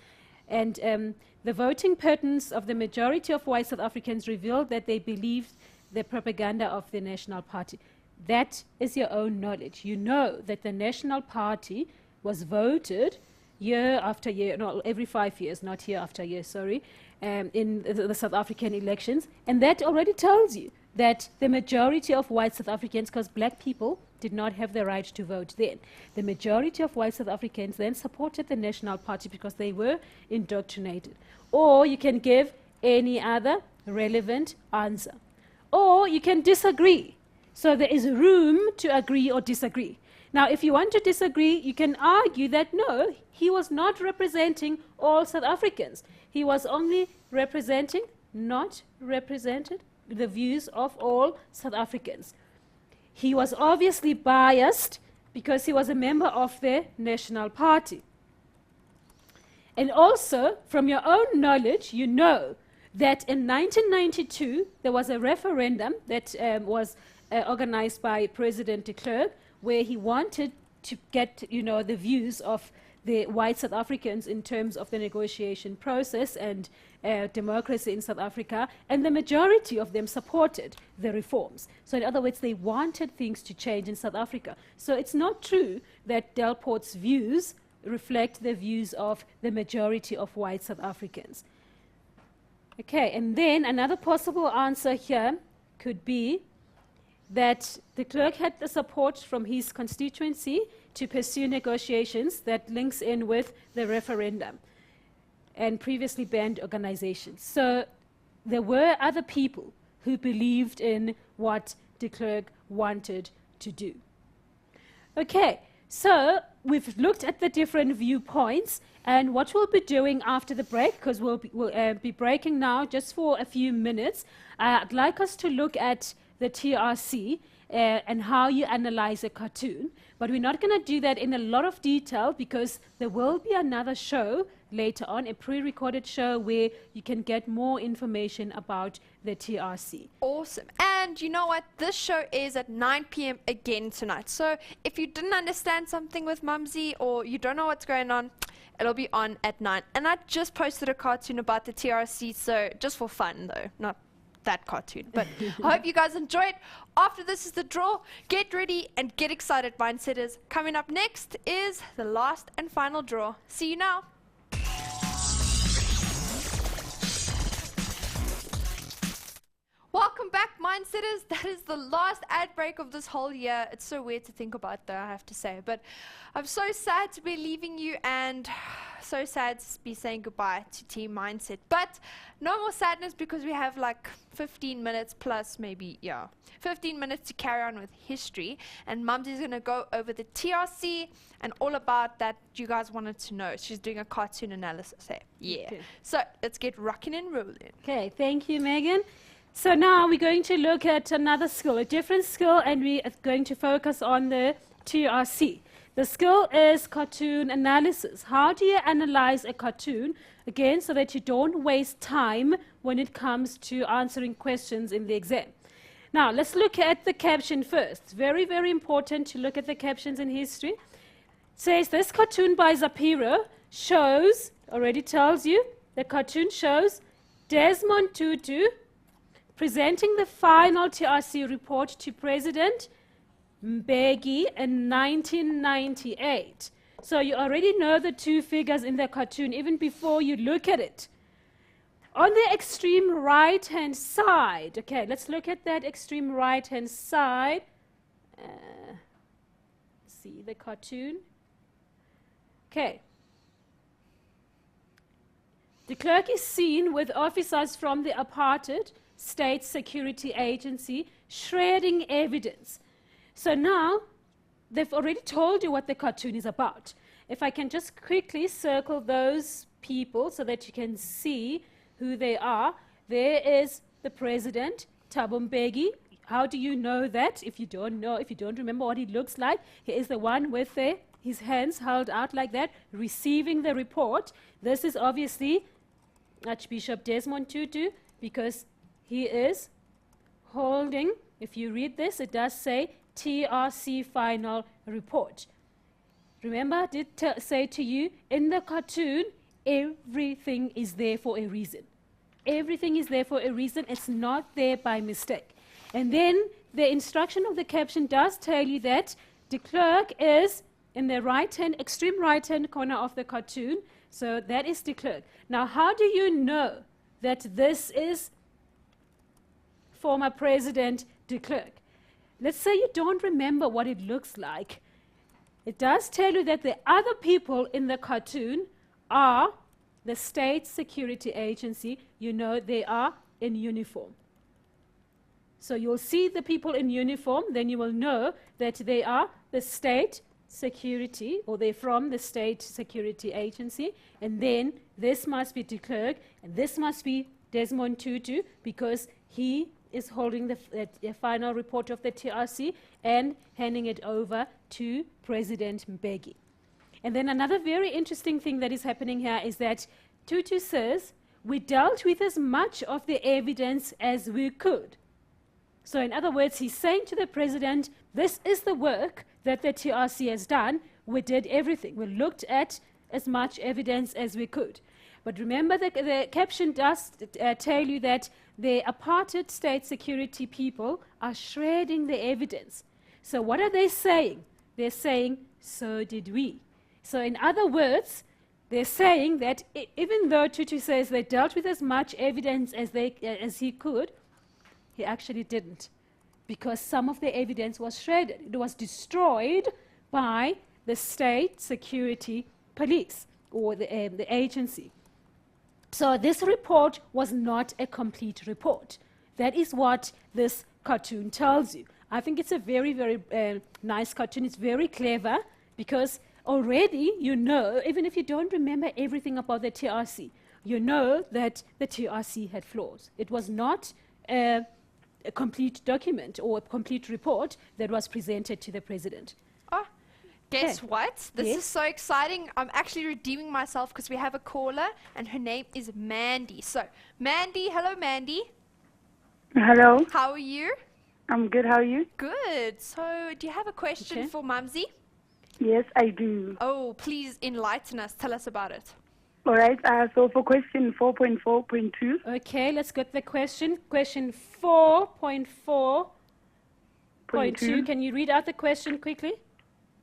S2: And the voting patterns of the majority of white South Africans revealed that they believed the propaganda of the National Party. That is your own knowledge. You know that the National Party was voted year after year, no, every 5 years, not year after year, sorry, in the South African elections. And that already tells you that the majority of white South Africans, because black people did not have the right to vote then, the majority of white South Africans then supported the National Party because they were indoctrinated. Or you can give any other relevant answer. Or you can disagree. So there is room to agree or disagree. Now, if you want to disagree, you can argue that no, he was not representing all South Africans. He was only representing, not represented, the views of all South Africans. He was obviously biased because he was a member of the National Party. And also, from your own knowledge, you know that in 1992, there was a referendum that was organized by President de Klerk, where he wanted to get, the views of the white South Africans in terms of the negotiation process and democracy in South Africa, and the majority of them supported the reforms. So in other words, they wanted things to change in South Africa. So it's not true that Delport's views reflect the views of the majority of white South Africans. Okay, and then another possible answer here could be that de Klerk had the support from his constituency to pursue negotiations that links in with the referendum and previously banned organizations. So there were other people who believed in what de Klerk wanted to do. Okay, so we've looked at the different viewpoints, and what we'll be doing after the break, because we'll be breaking now just for a few minutes, I'd like us to look at the TRC and how you analyze a cartoon. But we're not going to do that in a lot of detail because there will be another show later on, a pre-recorded show where you can get more information about the TRC.
S1: Awesome. And you know what? This show is at 9 p.m. again tonight. So if you didn't understand something with Mumsy or you don't know what's going on, it'll be on at 9. And I just posted a cartoon about the TRC, so just for fun though, not that cartoon. But I hope you guys enjoy it. After this is the draw. Get ready and get excited, Mindsetters. Coming up next is the last and final draw. See you now. Welcome back, Mindsetters. That is the last ad break of this whole year. It's so weird to think about, though, I have to say. But I'm so sad to be leaving you and so sad to be saying goodbye to Team Mindset. But no more sadness because we have like 15 minutes plus maybe, 15 minutes to carry on with history. And Mumsy's going to go over the TRC and all about that you guys wanted to know. She's doing a cartoon analysis there. Yeah.
S2: Okay.
S1: So let's get rocking and rolling.
S2: Okay, thank you, Megan. So now we're going to look at another skill, a different skill, and we are going to focus on the TRC. The skill is cartoon analysis. How do you analyze a cartoon, again, so that you don't waste time when it comes to answering questions in the exam? Now, let's look at the caption first. It's very, very important to look at the captions in history. It says, this cartoon by Zapiro shows, already tells you, the cartoon shows Desmond Tutu presenting the final TRC report to President Mbeki in 1998. So you already know the two figures in the cartoon even before you look at it. On the extreme right-hand side, okay, let's look at that extreme right-hand side. See the cartoon. Okay. De Klerk is seen with officers from the apartheid State Security Agency shredding evidence. So now, they've already told you what the cartoon is about. If I can just quickly circle those people so that you can see who they are. There is the president, Thabo Mbeki. How do you know that? If you don't know, if you don't remember what he looks like, he is the one with his hands held out like that, receiving the report. This is obviously Archbishop Desmond Tutu, because he is holding, if you read this, it does say TRC final report. Remember, I did say to you, in the cartoon, everything is there for a reason. Everything is there for a reason. It's not there by mistake. And then the instruction of the caption does tell you that de Klerk is in the right-hand, extreme right-hand corner of the cartoon. So that is de Klerk. Now, how do you know that this is former President de Klerk? Let's say you don't remember what it looks like. It does tell you that the other people in the cartoon are the State Security Agency. You know they are in uniform. So you'll see the people in uniform, then you will know that they are the State Security, or they're from the State Security Agency, and then this must be de Klerk, and this must be Desmond Tutu, because he is holding the final report of the TRC and handing it over to President Mbeki. And then another very interesting thing that is happening here is that Tutu says, we dealt with as much of the evidence as we could. So in other words, he's saying to the president, this is the work that the TRC has done. We did everything. We looked at as much evidence as we could. But remember, the caption does tell you that the apartheid state security people are shredding the evidence. So what are they saying? They're saying, so did we. So in other words, they're saying that even though Tutu says they dealt with as much evidence as he could, he actually didn't, because some of the evidence was shredded. It was destroyed by the state security police, or the agency. So this report was not a complete report. That is what this cartoon tells you. I think it's a very, very nice cartoon. It's very clever, because already you know, even if you don't remember everything about the TRC, you know that the TRC had flaws. It was not a complete document or a complete report that was presented to the president.
S1: Oh, guess what? This is so exciting. I'm actually redeeming myself because we have a caller and her name is Mandy. So, Mandy, hello Mandy.
S4: Hello.
S1: How are you?
S4: I'm good. How are you?
S1: Good. So, do you have a question for Mumsy?
S4: Yes, I do.
S1: Oh, please enlighten us. Tell us about it.
S4: All right. So for question 4.4.2.
S2: Okay, let's get the question. Question 4.4.2. Can you read out the question quickly?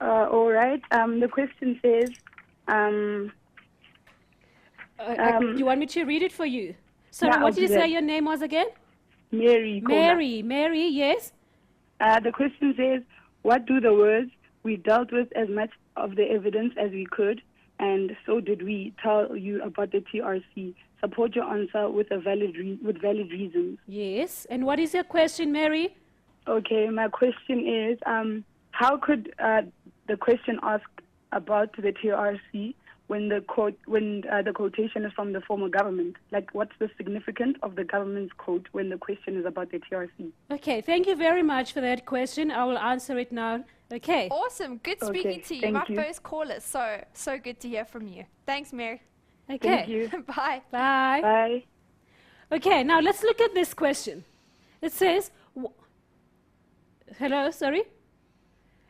S4: All right. The question says,
S2: you want me to read it for you? Sorry,
S4: Yeah,
S2: what
S4: I'll
S2: did you
S4: do
S2: say
S4: that.
S2: your name was again?
S4: Mary.
S2: Mary, yes?
S4: The question says, what do the words, we dealt with as much of the evidence as we could, and so did we, tell you about the TRC? Support your answer with valid reasons.
S2: Yes. And what is your question, Mary?
S4: Okay, my question is, how could the question ask about the TRC when the quotation is from the former government? Like, what's the significance of the government's quote when the question is about the TRC?
S2: Okay, thank you very much for that question. I will answer it now. Okay.
S1: Awesome. Good speaking to you.
S4: Thank
S1: My
S4: you.
S1: first caller. So good to hear from you. Thanks, Mary.
S2: Okay.
S4: Thank you.
S1: Bye.
S2: Bye.
S4: Bye.
S2: Okay, now let's look at this question. It says, hello, sorry?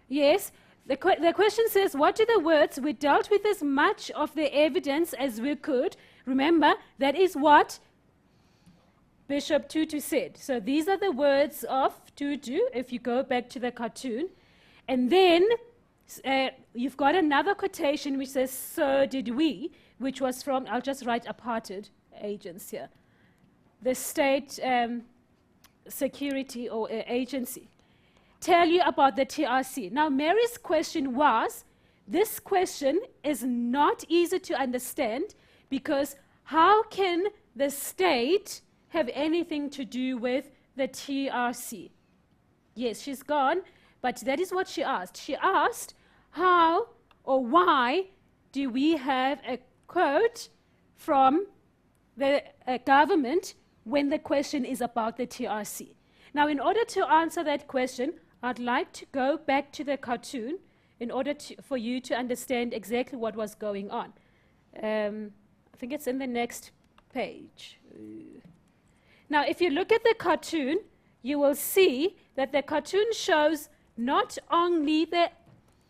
S2: Yes, the question says, what do the words, we dealt with as much of the evidence as we could? Remember, that is what Bishop Tutu said. So these are the words of Tutu, if you go back to the cartoon. And then you've got another quotation which says, so did we, which was from, I'll just write apartheid agents here. The state security or agency. Tell you about the TRC. Now, Mary's question was, this question is not easy to understand, because how can the state have anything to do with the TRC? Yes, she's gone, but that is what she asked. She asked, how or why do we have a quote from the government when the question is about the TRC? Now, in order to answer that question, I'd like to go back to the cartoon, in order for you to understand exactly what was going on. I think it's in the next page. Now, if you look at the cartoon, you will see that the cartoon shows not only the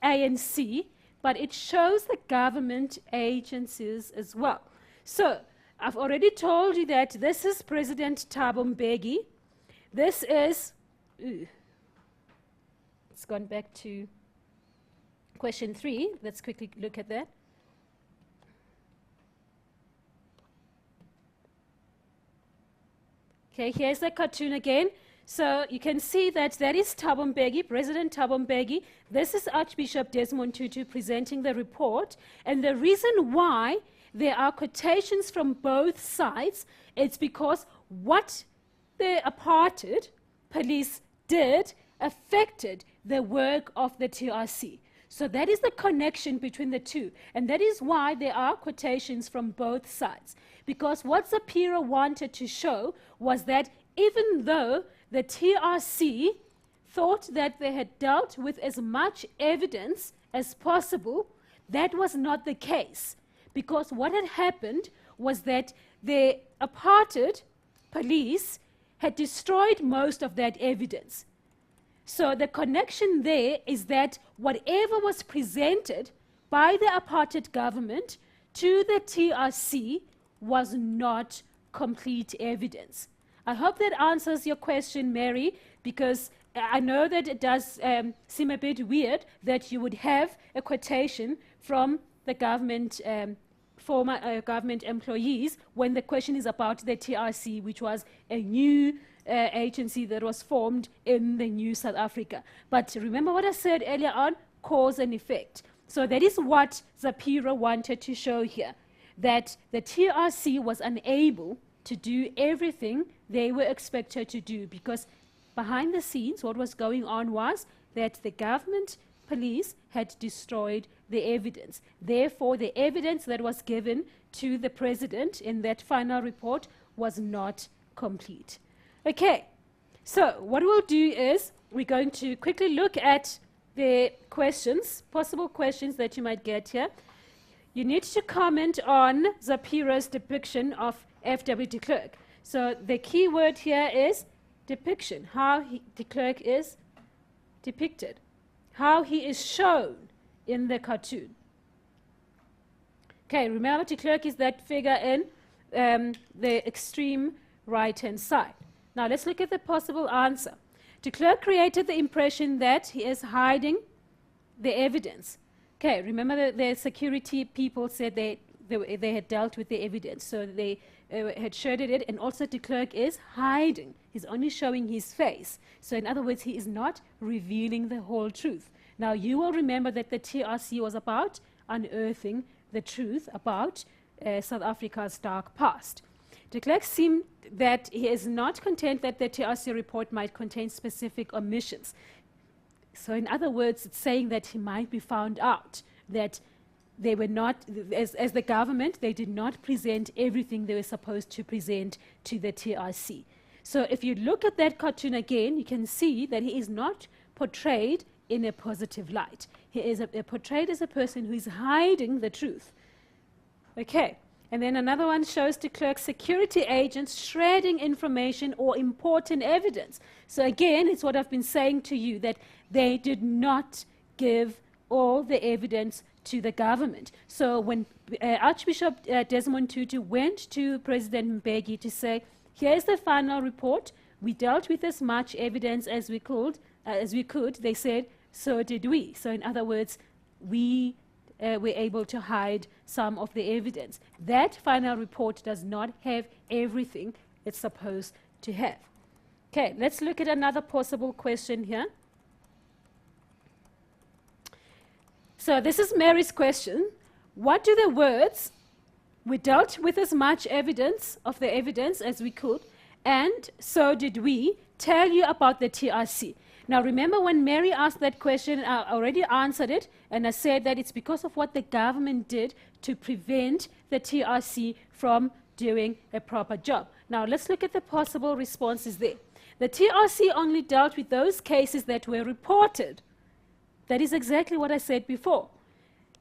S2: ANC, but it shows the government agencies as well. So, I've already told you that this is President Thabo Mbeki. This is, it's gone back to question 3. Let's quickly look at that. Okay, here's the cartoon again. So you can see that that is Thabo Mbeki, President Thabo Mbeki. This is Archbishop Desmond Tutu presenting the report. And the reason why there are quotations from both sides, it's because what the apartheid police did affected the work of the TRC. So that is the connection between the two. And that is why there are quotations from both sides. Because what Zapira wanted to show was that even though the TRC thought that they had dealt with as much evidence as possible, that was not the case. Because what had happened was that the apartheid police had destroyed most of that evidence. So the connection there is that whatever was presented by the apartheid government to the TRC was not complete evidence. I hope that answers your question, Mary, because I know that it does seem a bit weird that you would have a quotation from the government, former government employees, when the question is about the TRC, which was a new agency that was formed in the new South Africa. But remember what I said earlier on, cause and effect. So that is what Zapira wanted to show here, that the TRC was unable to do everything they were expected to do, because behind the scenes what was going on was that the government police had destroyed the evidence. Therefore, the evidence that was given to the president in that final report was not complete. Okay, so what we'll do is we're going to quickly look at the questions, possible questions that you might get here. You need to comment on Zapira's depiction of F.W. de Klerk. So the key word here is depiction, how de Klerk is depicted, how he is shown in the cartoon. Okay, remember de Klerk is that figure in the extreme right-hand side. Now let's look at the possible answer. De Klerk created the impression that he is hiding the evidence. Okay, remember the security people said they had dealt with the evidence, so they had shredded it, and also de Klerk is hiding. He's only showing his face. So in other words, he is not revealing the whole truth. Now you will remember that the TRC was about unearthing the truth about South Africa's dark past. De Klerk seemed that he is not content that the TRC report might contain specific omissions. So in other words, it's saying that he might be found out, that they were not, as the government, they did not present everything they were supposed to present to the TRC. So if you look at that cartoon again, you can see that he is not portrayed in a positive light. He is portrayed as a person who is hiding the truth. Okay. And then another one shows de Klerk's security agents shredding information or important evidence. So again, it's what I've been saying to you, that they did not give all the evidence to the government. So when Archbishop Desmond Tutu went to President Mbeki to say, here's the final report, we dealt with as much evidence as we could, they said, so did we. So in other words, we were able to hide some of the evidence. That final report does not have everything it's supposed to have. Okay, let's look at another possible question here. So this is Mary's question. What do the words, we dealt with as much evidence of the evidence as we could, and so did we, tell you about the TRC? Now remember, when Mary asked that question, I already answered it, and I said that it's because of what the government did to prevent the TRC from doing a proper job. Now let's look at the possible responses there. The TRC only dealt with those cases that were reported. that is exactly what I said before.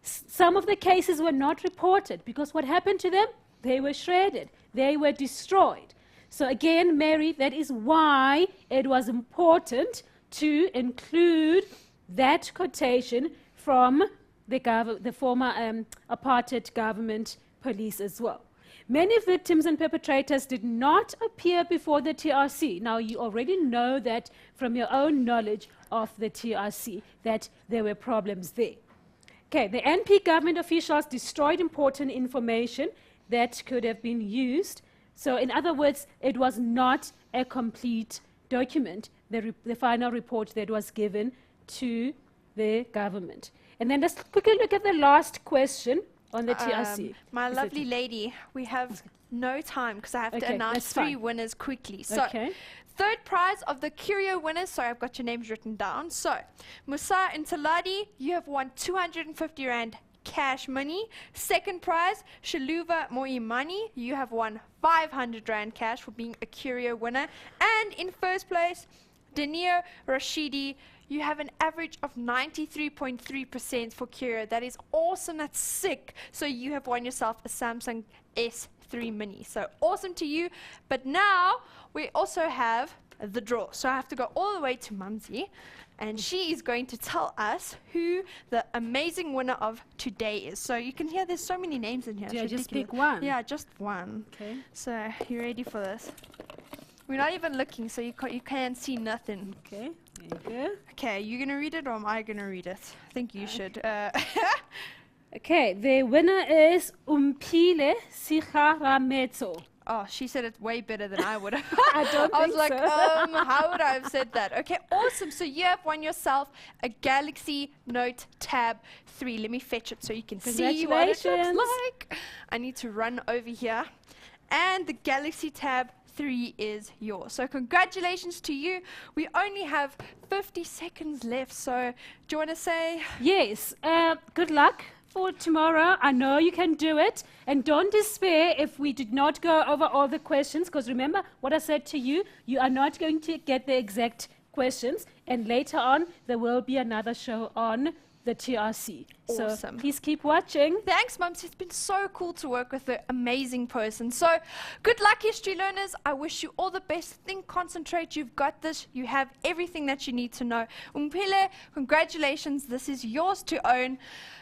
S2: Some of the cases were not reported because what happened to them? They were shredded. They were destroyed. So again, Mary, that is why it was important to include that quotation from the former apartheid government police as well. Many victims and perpetrators did not appear before the TRC. Now, you already know that from your own knowledge of the TRC, that there were problems there. Okay, the NP government officials destroyed important information that could have been used. So, in other words, it was not a complete document, the final report that was given to the government. And then let's quickly look at the last question on the TRC.
S1: My lovely lady, we have no time because I have to announce 3 winners quickly. So, third prize of the Curio winners, sorry, I've got your names written down. So, Musa and Taladi, you have won 250 Rand cash money. Second prize, Shaluva Moimani, you have won 500 Rand cash for being a Curio winner. And in first place, Dania Rashidi, you have an average of 93.3% for Curio. That is awesome. That's sick. So you have won yourself a Samsung S3 Mini. So awesome to you. But now we also have the draw. So I have to go all the way to Mumsy, and she is going to tell us who the amazing winner of today is. So you can hear there's so many names in here.
S2: Yeah,
S1: It's
S2: just
S1: ridiculous.
S2: pick one.
S1: Yeah, just one.
S2: Okay.
S1: So you ready for this? We're not even looking, so you can't see nothing.
S2: Okay, there you go.
S1: Okay, you gonna read it or am I gonna read it? I think you should.
S2: Okay, the winner is Umpile Sikharametso.
S1: Oh, she said it way better than I would have.
S2: I don't
S1: I was
S2: think
S1: like,
S2: so.
S1: how would I have said that? Okay, awesome. So you have won yourself a Galaxy Note Tab 3. Let me fetch it so you can see what it
S2: Congratulations.
S1: looks like. I need to run over here. And the Galaxy Tab 3 is yours. So congratulations to you. We only have 50 seconds left. So do you want to say?
S2: Yes, good luck for tomorrow. I know you can do it. And don't despair if we did not go over all the questions, because remember what I said to you, you are not going to get the exact questions. And later on, there will be another show on the TRC.
S1: Awesome.
S2: So please keep watching.
S1: Thanks, Mums. It's been so cool to work with an amazing person. So good luck, history learners. I wish you all the best. Think, concentrate. You've got this. You have everything that you need to know. Umpile, congratulations. This is yours to own.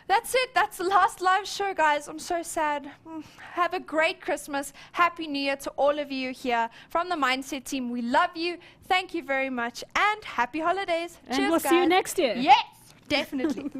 S1: That's it. That's the last live show, guys. I'm so sad. Have a great Christmas. Happy New Year to all of you here from the Mindset team. We love you. Thank you very much. And happy holidays.
S2: And
S1: Cheers,
S2: we'll
S1: guys.
S2: see you next year.
S1: Yes, definitely.